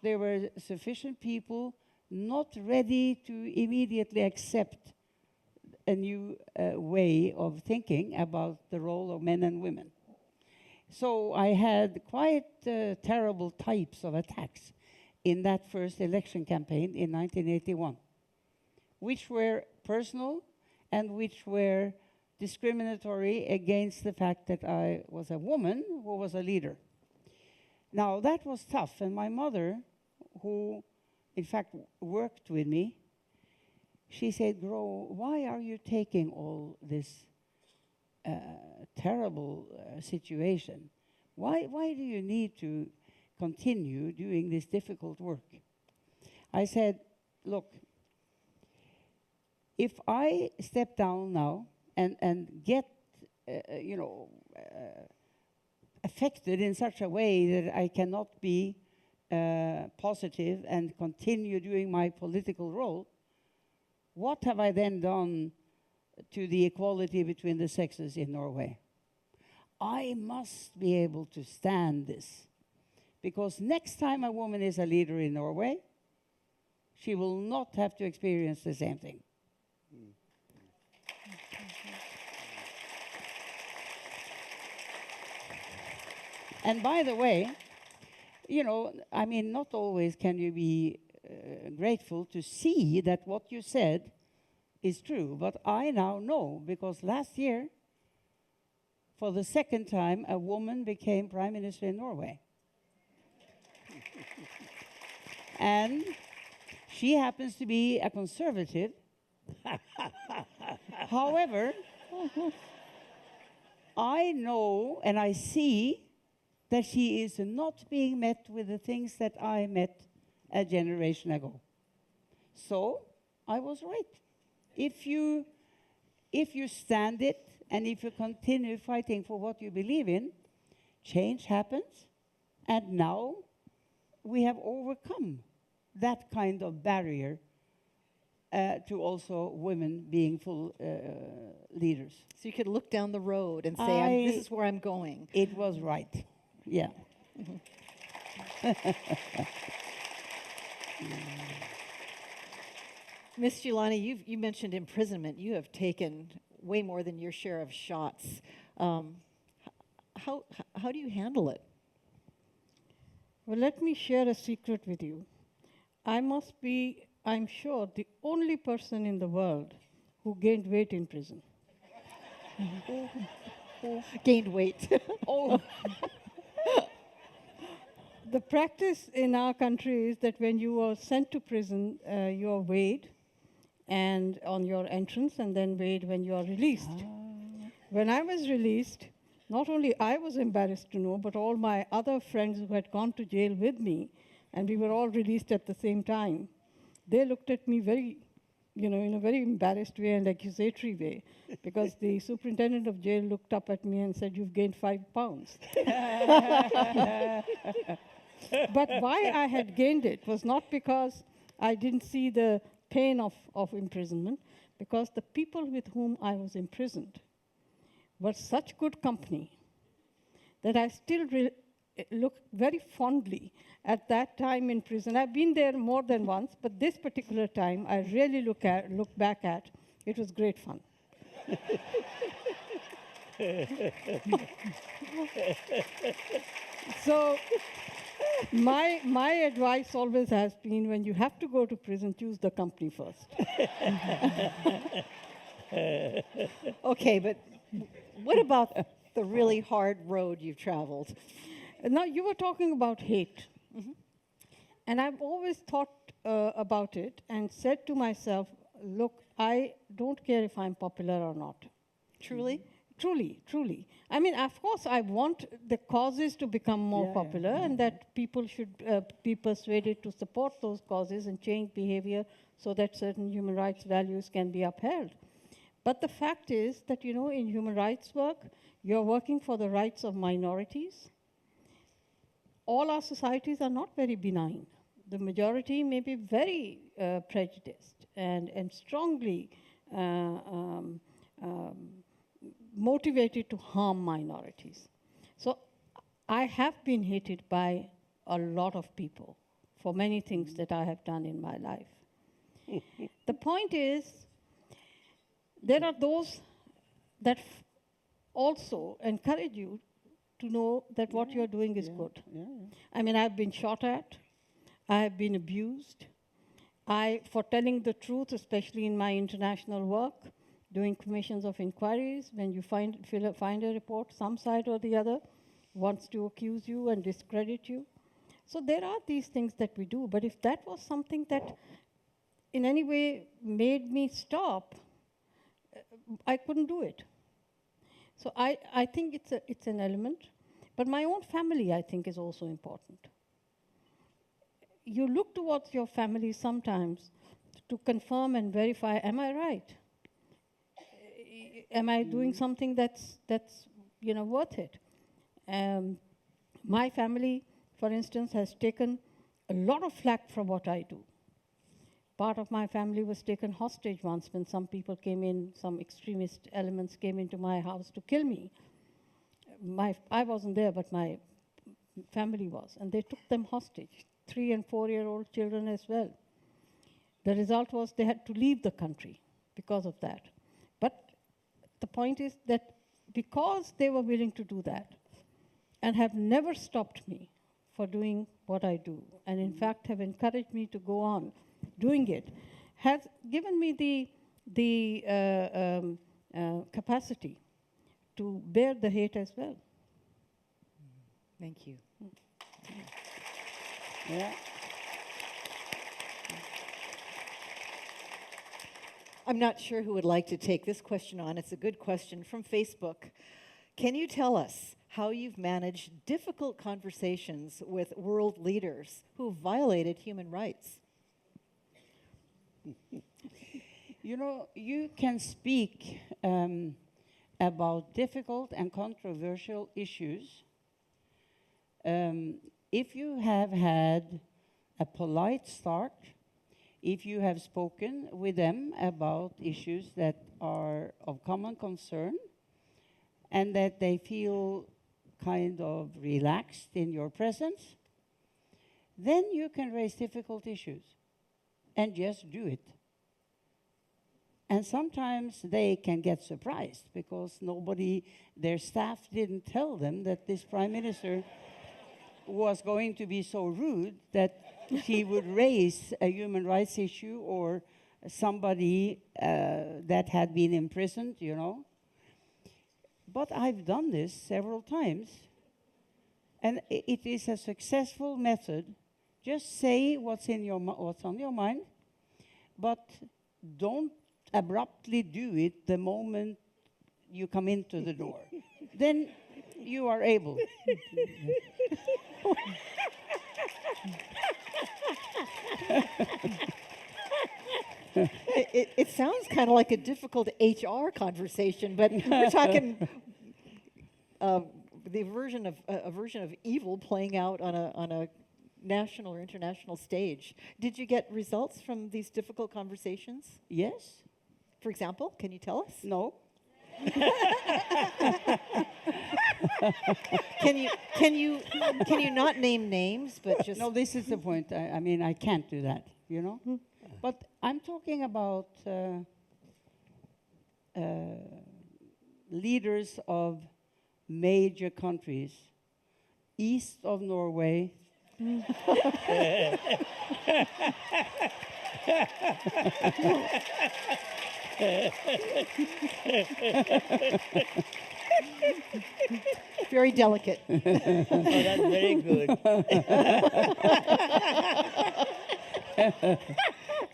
there were sufficient people not ready to immediately accept a new way of thinking about the role of men and women. So I had quite terrible types of attacks in that first election campaign in 1981, which were personal and which were discriminatory against the fact that I was a woman who was a leader. Now, that was tough, and my mother, who in fact worked with me, she said, "Gro, why are you taking all this terrible situation? Why do you need to continue doing this difficult work?" I said, "Look, if I step down now and get, affected in such a way that I cannot be positive and continue doing my political role, what have I then done to the equality between the sexes in Norway? I must be able to stand this, because next time a woman is a leader in Norway, she will not have to experience the same thing." And by the way, not always can you be grateful to see that what you said is true. But I now know, because last year, for the second time, a woman became prime minister in Norway. And she happens to be a conservative. However, I know and I see that she is not being met with the things that I met a generation ago. So I was right. If you stand it and if you continue fighting for what you believe in, change happens. And now we have overcome that kind of barrier to also women being full leaders. So you could look down the road and say, this is where I'm going. It was right. Yeah. Miss Julani, you mentioned imprisonment. You have taken way more than your share of shots. How do you handle it? Well, let me share a secret with you. I must be, I'm sure, the only person in the world who gained weight in prison. Gained weight. Oh. The practice in our country is that when you are sent to prison, you are weighed and on your entrance, and then weighed when you are released. When I was released, not only I was embarrassed to know, but all my other friends who had gone to jail with me, and we were all released at the same time, they looked at me very, in a very embarrassed way and accusatory way, because the superintendent of jail looked up at me and said, "You've gained 5 pounds." But why I had gained it was not because I didn't see the pain of imprisonment, because the people with whom I was imprisoned were such good company that I still look very fondly at that time in prison. I've been there more than once, but this particular time I really look back at. It was great fun. So my advice always has been, when you have to go to prison, choose the company first. Okay, but what about the really hard road you've traveled? Now, you were talking about hate. Mm-hmm. And I've always thought about it and said to myself, look, I don't care if I'm popular or not. Truly? Truly, truly. I mean, of course, I want the causes to become more popular and that people should be persuaded to support those causes and change behavior so that certain human rights values can be upheld. But the fact is that, you know, in human rights work, you're working for the rights of minorities. All our societies are not very benign. The majority may be very prejudiced and strongly motivated to harm minorities. So I have been hated by a lot of people for many things that I have done in my life. The point is, there are those that also encourage you to know that what you're doing is good. I mean, I've been shot at, I have been abused. For telling the truth, especially in my international work, doing commissions of inquiries, when you find a report, some side or the other wants to accuse you and discredit you. So there are these things that we do, but if that was something that in any way made me stop, I couldn't do it. So I think it's an element, but my own family, I think, is also important. You look towards your family sometimes to confirm and verify, am I right? Am I doing something that's you know, worth it? My family, for instance, has taken a lot of flack for what I do. Part of my family was taken hostage once when some people came in, some extremist elements came into my house to kill me. I wasn't there, but my family was, and they took them hostage, 3- and 4-year-old children as well. The result was they had to leave the country because of that. But the point is that because they were willing to do that and have never stopped me for doing what I do, and in fact have encouraged me to go on doing it, has given me the capacity to bear the hate as well. Thank you. Yeah. I'm not sure who would like to take this question on. It's a good question from Facebook. Can you tell us how you've managed difficult conversations with world leaders who violated human rights? You know, you can speak about difficult and controversial issues if you have had a polite start, if you have spoken with them about issues that are of common concern, and that they feel kind of relaxed in your presence, then you can raise difficult issues and just do it. And sometimes they can get surprised because their staff didn't tell them that this prime minister was going to be so rude that he would raise a human rights issue or somebody that had been imprisoned, you know. But I've done this several times, and it is a successful method. Just say what's on your mind, but don't abruptly do it the moment you come into the door. Then you are able. It sounds kind of like a difficult HR conversation, but we're talking the version of evil playing out on a national or international stage. Did you get results from these difficult conversations? Yes? For example, can you tell us? No? Can you not name names, but just No, this is the point. I mean, I can't do that, you know? But I'm talking about leaders of major countries east of Norway. very delicate. Oh, that's very good.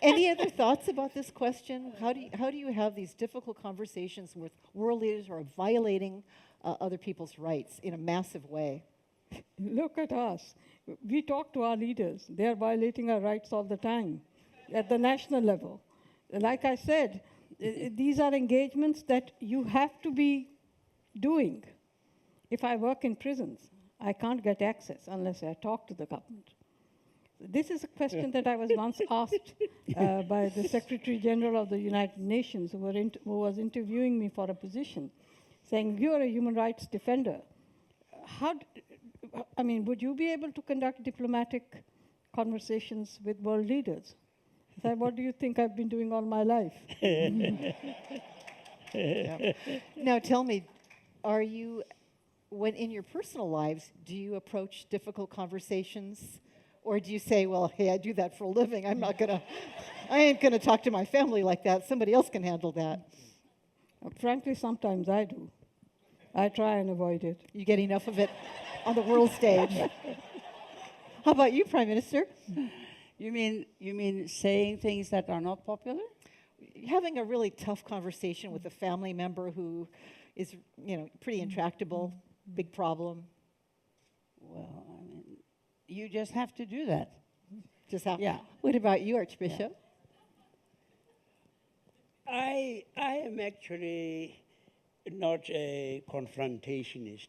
Any other thoughts about this question? How do you have these difficult conversations with world leaders who are violating other people's rights in a massive way? Look at us. We talk to our leaders. They are violating our rights all the time at the national level. Like I said, these are engagements that you have to be doing. If I work in prisons, I can't get access unless I talk to the government. This is a question that I was once asked by the Secretary General of the United Nations, who was interviewing me for a position, saying, "You're a human rights defender. Would you be able to conduct diplomatic conversations with world leaders?" I said, "What do you think I've been doing all my life?" Yeah. Now tell me, when in your personal lives, do you approach difficult conversations? Or do you say, well, hey, I do that for a living. I ain't gonna talk to my family like that. Somebody else can handle that. Frankly, sometimes I do. I try and avoid it. You get enough of it on the world stage. How about you, Prime Minister? You mean saying things that are not popular? Having a really tough conversation with a family member who is, pretty intractable, big problem. Well, you just have to do that. Just how? Yeah. What about you, Archbishop? I am actually not a confrontationist.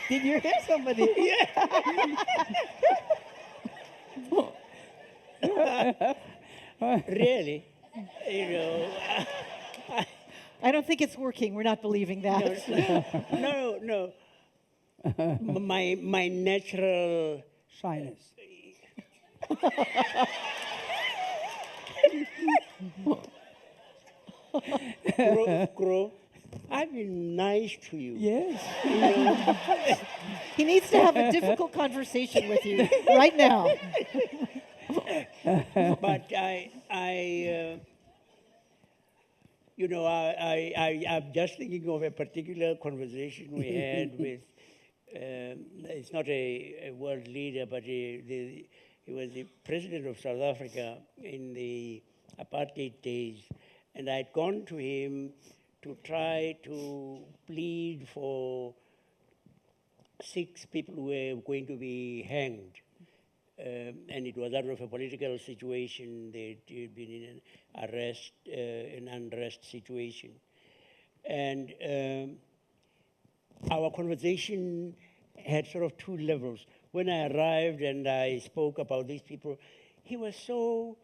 Did you hear somebody? Really, I don't think it's working. We're not believing that. no. My natural Shyness. grow. I've been nice to you. Yes. He needs to have a difficult conversation with you right now. But I'm just thinking of a particular conversation we had with, it's not a world leader, but he was the president of South Africa in the apartheid days. And I'd gone to him to try to plead for 6 people who were going to be hanged. And it was out of a political situation. They'd been in an unrest situation. And our conversation had sort of 2 levels. When I arrived and I spoke about these people, he was so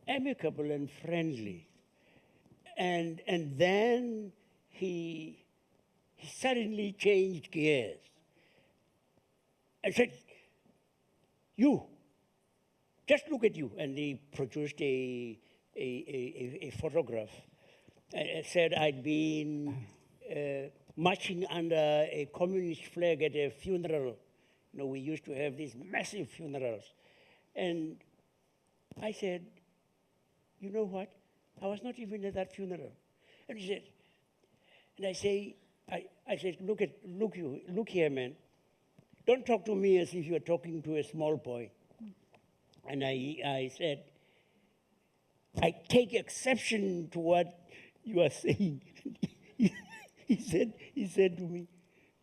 amicable and friendly. And then he suddenly changed gears. I said, "You, just look at you." And he produced a photograph. I said I'd been marching under a communist flag at a funeral. We used to have these massive funerals. And I said, "You know what? I was not even at that funeral." And he said, and I said, look here, man. Don't talk to me as if you're talking to a small boy. And I said, "I take exception to what you are saying." He said to me,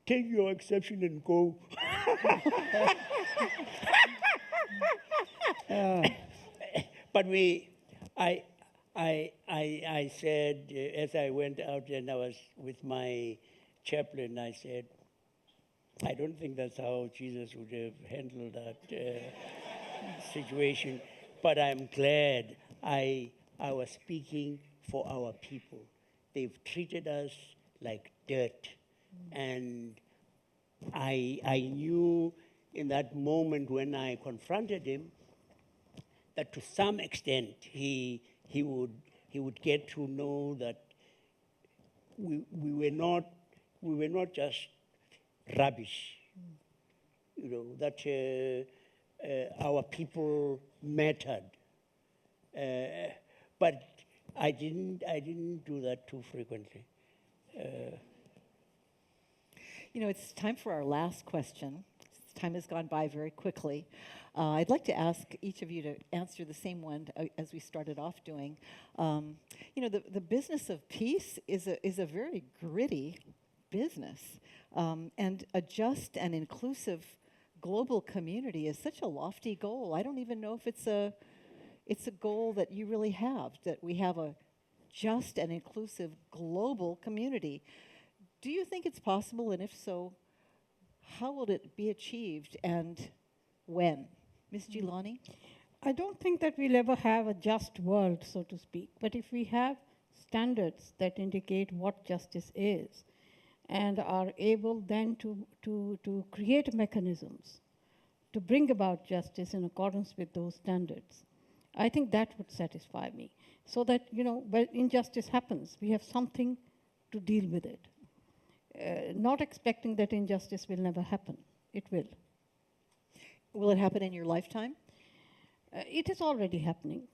"Take your exception and go." But I said, as I went out and I was with my chaplain, I said, "I don't think that's how Jesus would have handled that situation, but I'm glad I was speaking for our people. They've treated us like dirt." And I knew in that moment when I confronted him that to some extent he would get to know that we were not just rubbish. That our people mattered. But I didn't do that too frequently. It's time for our last question. It's Time has gone by very quickly. I'd like to ask each of you to answer the same one as we started off doing. The business of peace is a very gritty business. And a just and inclusive global community is such a lofty goal. I don't even know if it's a goal that you really have, that we have a just and inclusive global community. Do you think it's possible, and if so, how will it be achieved and when? Ms. Gilani? I don't think that we'll ever have a just world, so to speak. But if we have standards that indicate what justice is and are able then to create mechanisms to bring about justice in accordance with those standards, I think that would satisfy me. So that, when injustice happens, we have something to deal with it. Not expecting that injustice will never happen. It will. Will it happen in your lifetime? It is already happening.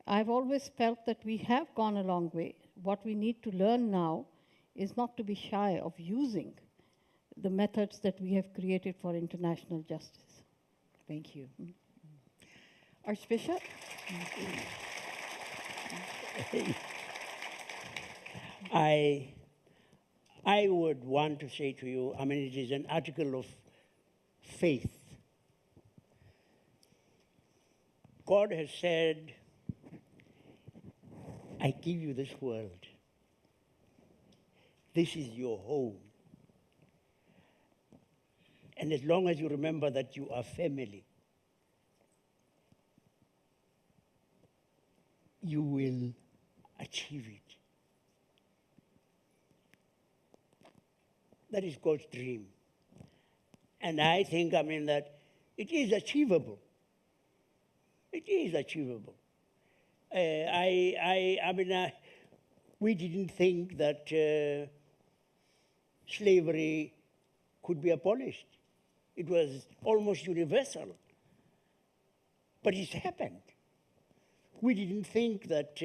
I've always felt that we have gone a long way. What we need to learn now is not to be shy of using the methods that we have created for international justice. Thank you. Archbishop? I would want to say to you, it is an article of faith. God has said, I give you this world. This is your home. And as long as you remember that you are family, you will achieve it. That is God's dream. And I think, that it is achievable. It is achievable. We didn't think that slavery could be abolished. It was almost universal. But it's happened. We didn't think that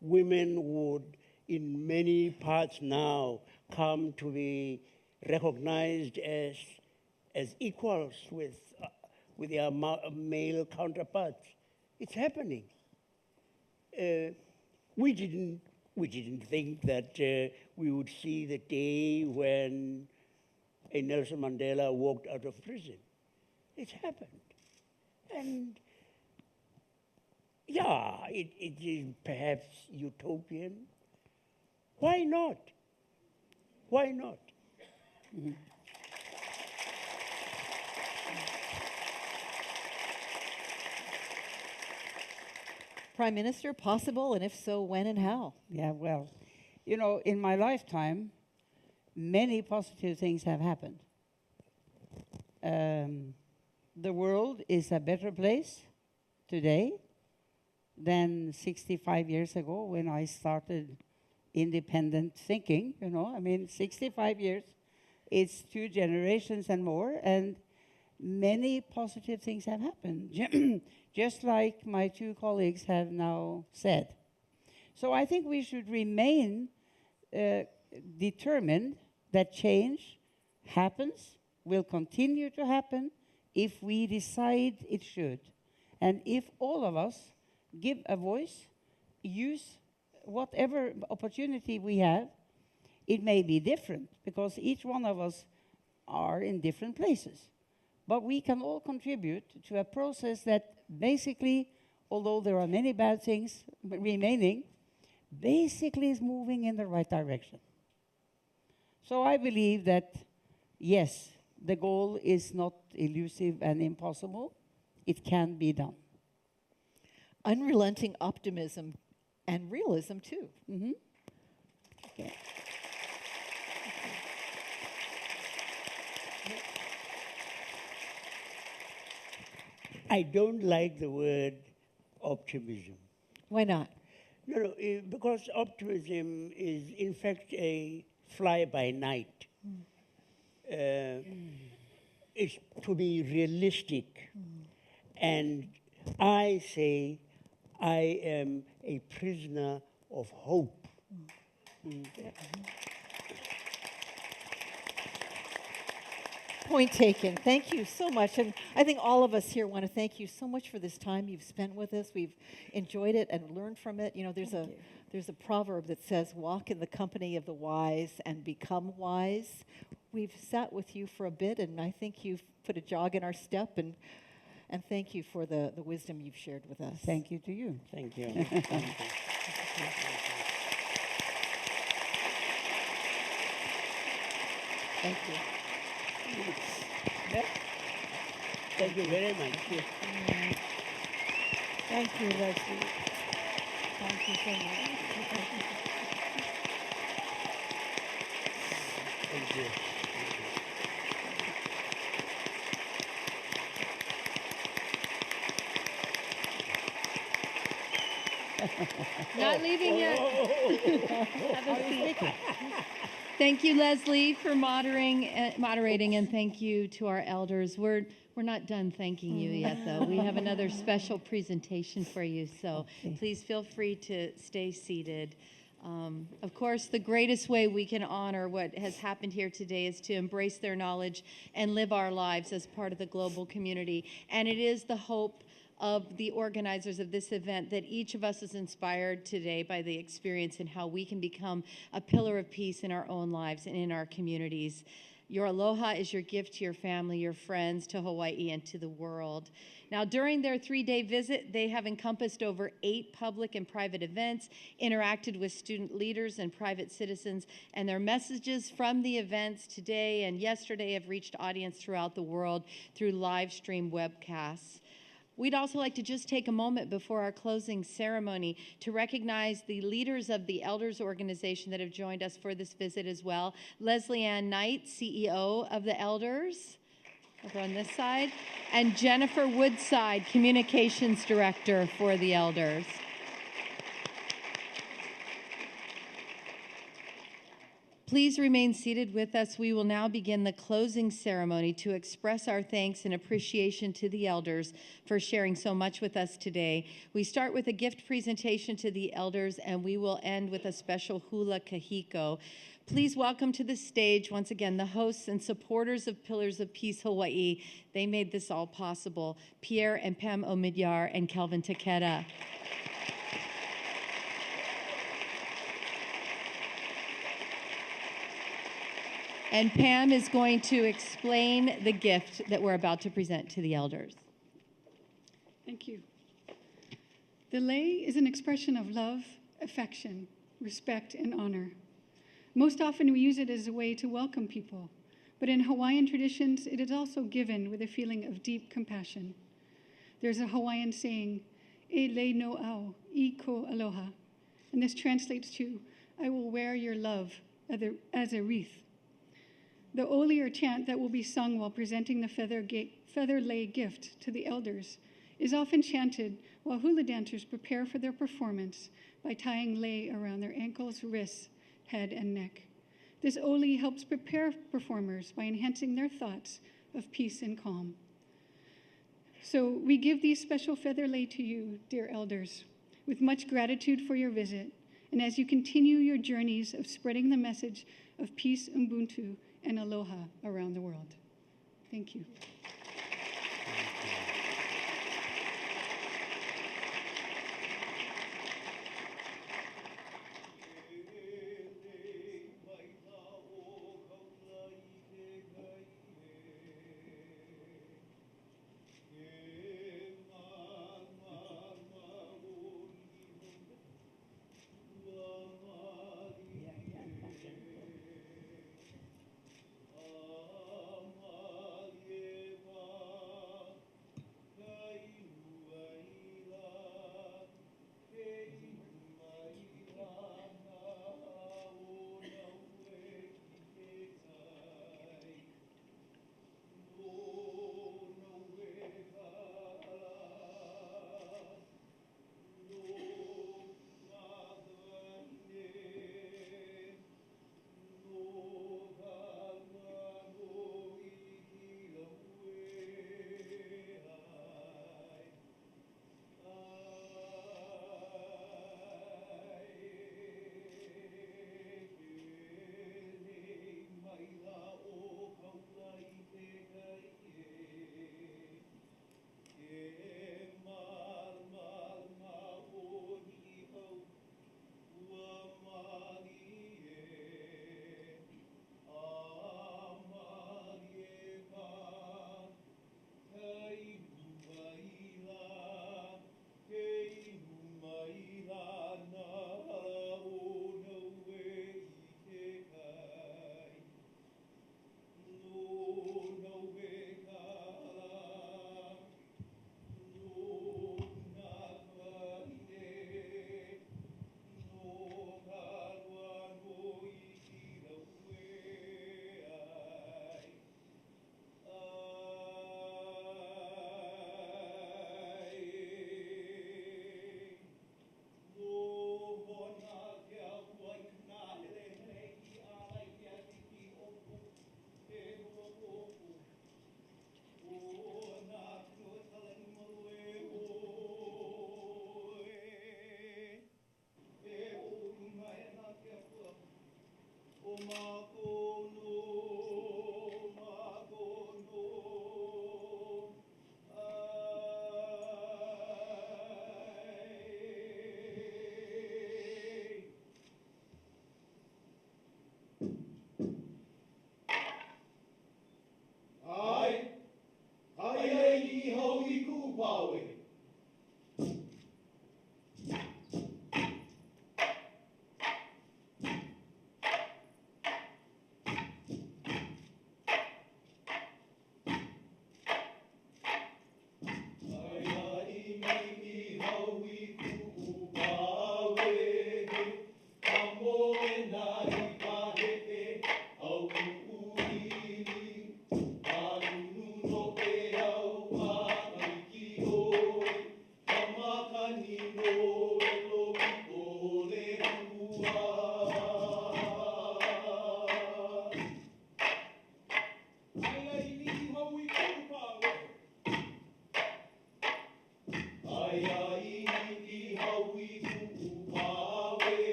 women would, in many parts now, come to be recognized as equals with their male counterparts. It's happening. We didn't think that we would see the day when a Nelson Mandela walked out of prison. It's happened. And yeah, it is perhaps utopian. Why not? Why not? Mm-hmm. Prime Minister, possible, and if so, when and how? Yeah, well, in my lifetime, many positive things have happened. The world is a better place today than 65 years ago when I started independent thinking, 65 years, it's 2 generations and more, and many positive things have happened, just like my 2 colleagues have now said. So I think we should remain determined that change happens, will continue to happen, if we decide it should. And if all of us give a voice, use whatever opportunity we have, it may be different, because each one of us are in different places. But we can all contribute to a process that basically, although there are many bad things remaining, basically is moving in the right direction. So I believe that, yes, the goal is not elusive and impossible. It can be done. Unrelenting optimism and realism, too. Mm-hmm. Okay. I don't like the word optimism. Why not? No, because optimism is, in fact, a fly-by-night. It's to be realistic. And I say I am a prisoner of hope. Point taken. Thank you so much. And I think all of us here want to thank you so much for this time you've spent with us. We've enjoyed it and learned from it. You know, there's a proverb that says, walk in the company of the wise and become wise. We've sat with you for a bit, and I think you've put a jog in our step, and thank you for the wisdom you've shared with us. Thank you to you. Thank you. Thank you. Thank you very much. Thank you, Leslie. Thank you so much. Thank you. Not leaving yet. Have a seat. Thank you, Leslie, for moderating, and thank you to our elders. We're not done thanking you yet, though. We have another special presentation for you, so please feel free to stay seated. Of course, the greatest way we can honor what has happened here today is to embrace their knowledge and live our lives as part of the global community. And it is the hope of the organizers of this event that each of us is inspired today by the experience and how we can become a pillar of peace in our own lives and in our communities. Your aloha is your gift to your family, your friends, to Hawaii, and to the world. Now, during their 3-day visit, they have encompassed over 8 public and private events, interacted with student leaders and private citizens, and their messages from the events today and yesterday have reached audience throughout the world through live stream webcasts. We'd also like to just take a moment before our closing ceremony to recognize the leaders of the Elders Organization that have joined us for this visit as well. Leslie Ann Knight, CEO of the Elders, over on this side, and Jennifer Woodside, Communications Director for the Elders. Please remain seated with us. We will now begin the closing ceremony to express our thanks and appreciation to the elders for sharing so much with us today. We start with a gift presentation to the elders, and we will end with a special hula kahiko. Please welcome to the stage, once again, the hosts and supporters of Pillars of Peace Hawaii. They made this all possible. Pierre and Pam Omidyar and Kelvin Takeda. And Pam is going to explain the gift that we're about to present to the elders. Thank you. The lei is an expression of love, affection, respect, and honor. Most often we use it as a way to welcome people, but in Hawaiian traditions, it is also given with a feeling of deep compassion. There's a Hawaiian saying, "E lei no au, I ko aloha," and this translates to, "I will wear your love as a wreath." The oli or chant that will be sung while presenting the feather lei gift to the elders is often chanted while hula dancers prepare for their performance by tying lei around their ankles, wrists, head, and neck. This oli helps prepare performers by enhancing their thoughts of peace and calm. So we give these special feather lei to you, dear elders, with much gratitude for your visit, and as you continue your journeys of spreading the message of peace, Ubuntu, and aloha around the world. Thank you.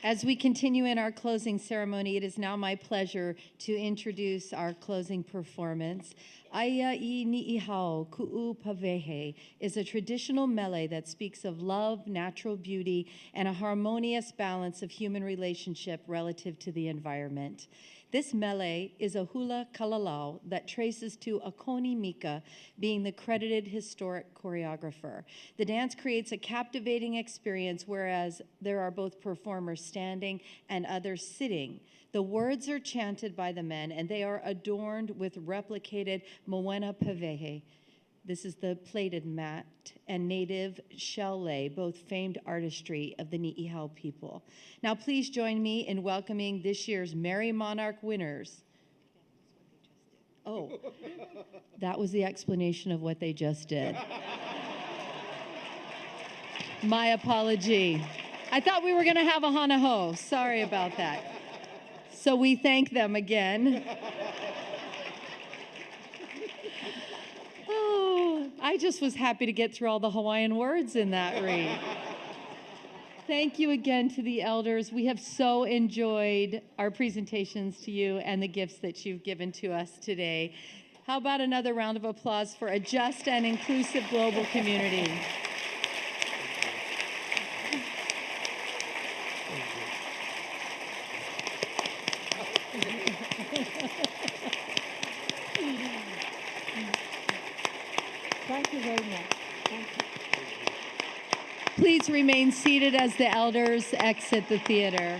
As we continue in our closing ceremony, it is now my pleasure to introduce our closing performance. Aya I Ni'ihau Ku'u Pavehe is a traditional mele that speaks of love, natural beauty, and a harmonious balance of human relationship relative to the environment. This mele is a hula kalalau that traces to Akoni Mika being the credited historic choreographer. The dance creates a captivating experience, whereas there are both performers standing and others sitting. The words are chanted by the men, and they are adorned with replicated moena pavehe. This is the plated mat and native shell lay, both famed artistry of the Ni'ihau people. Now please join me in welcoming this year's Merry Monarch winners. Oh, that was the explanation of what they just did. My apology. I thought we were going to have a hana ho. Sorry about that. So we thank them again. Oh, I just was happy to get through all the Hawaiian words in that read. Thank you again to the elders. We have so enjoyed our presentations to you and the gifts that you've given to us today. How about another round of applause for a just and inclusive global community? Thank you very much. Thank you. Please remain seated as the elders exit the theater.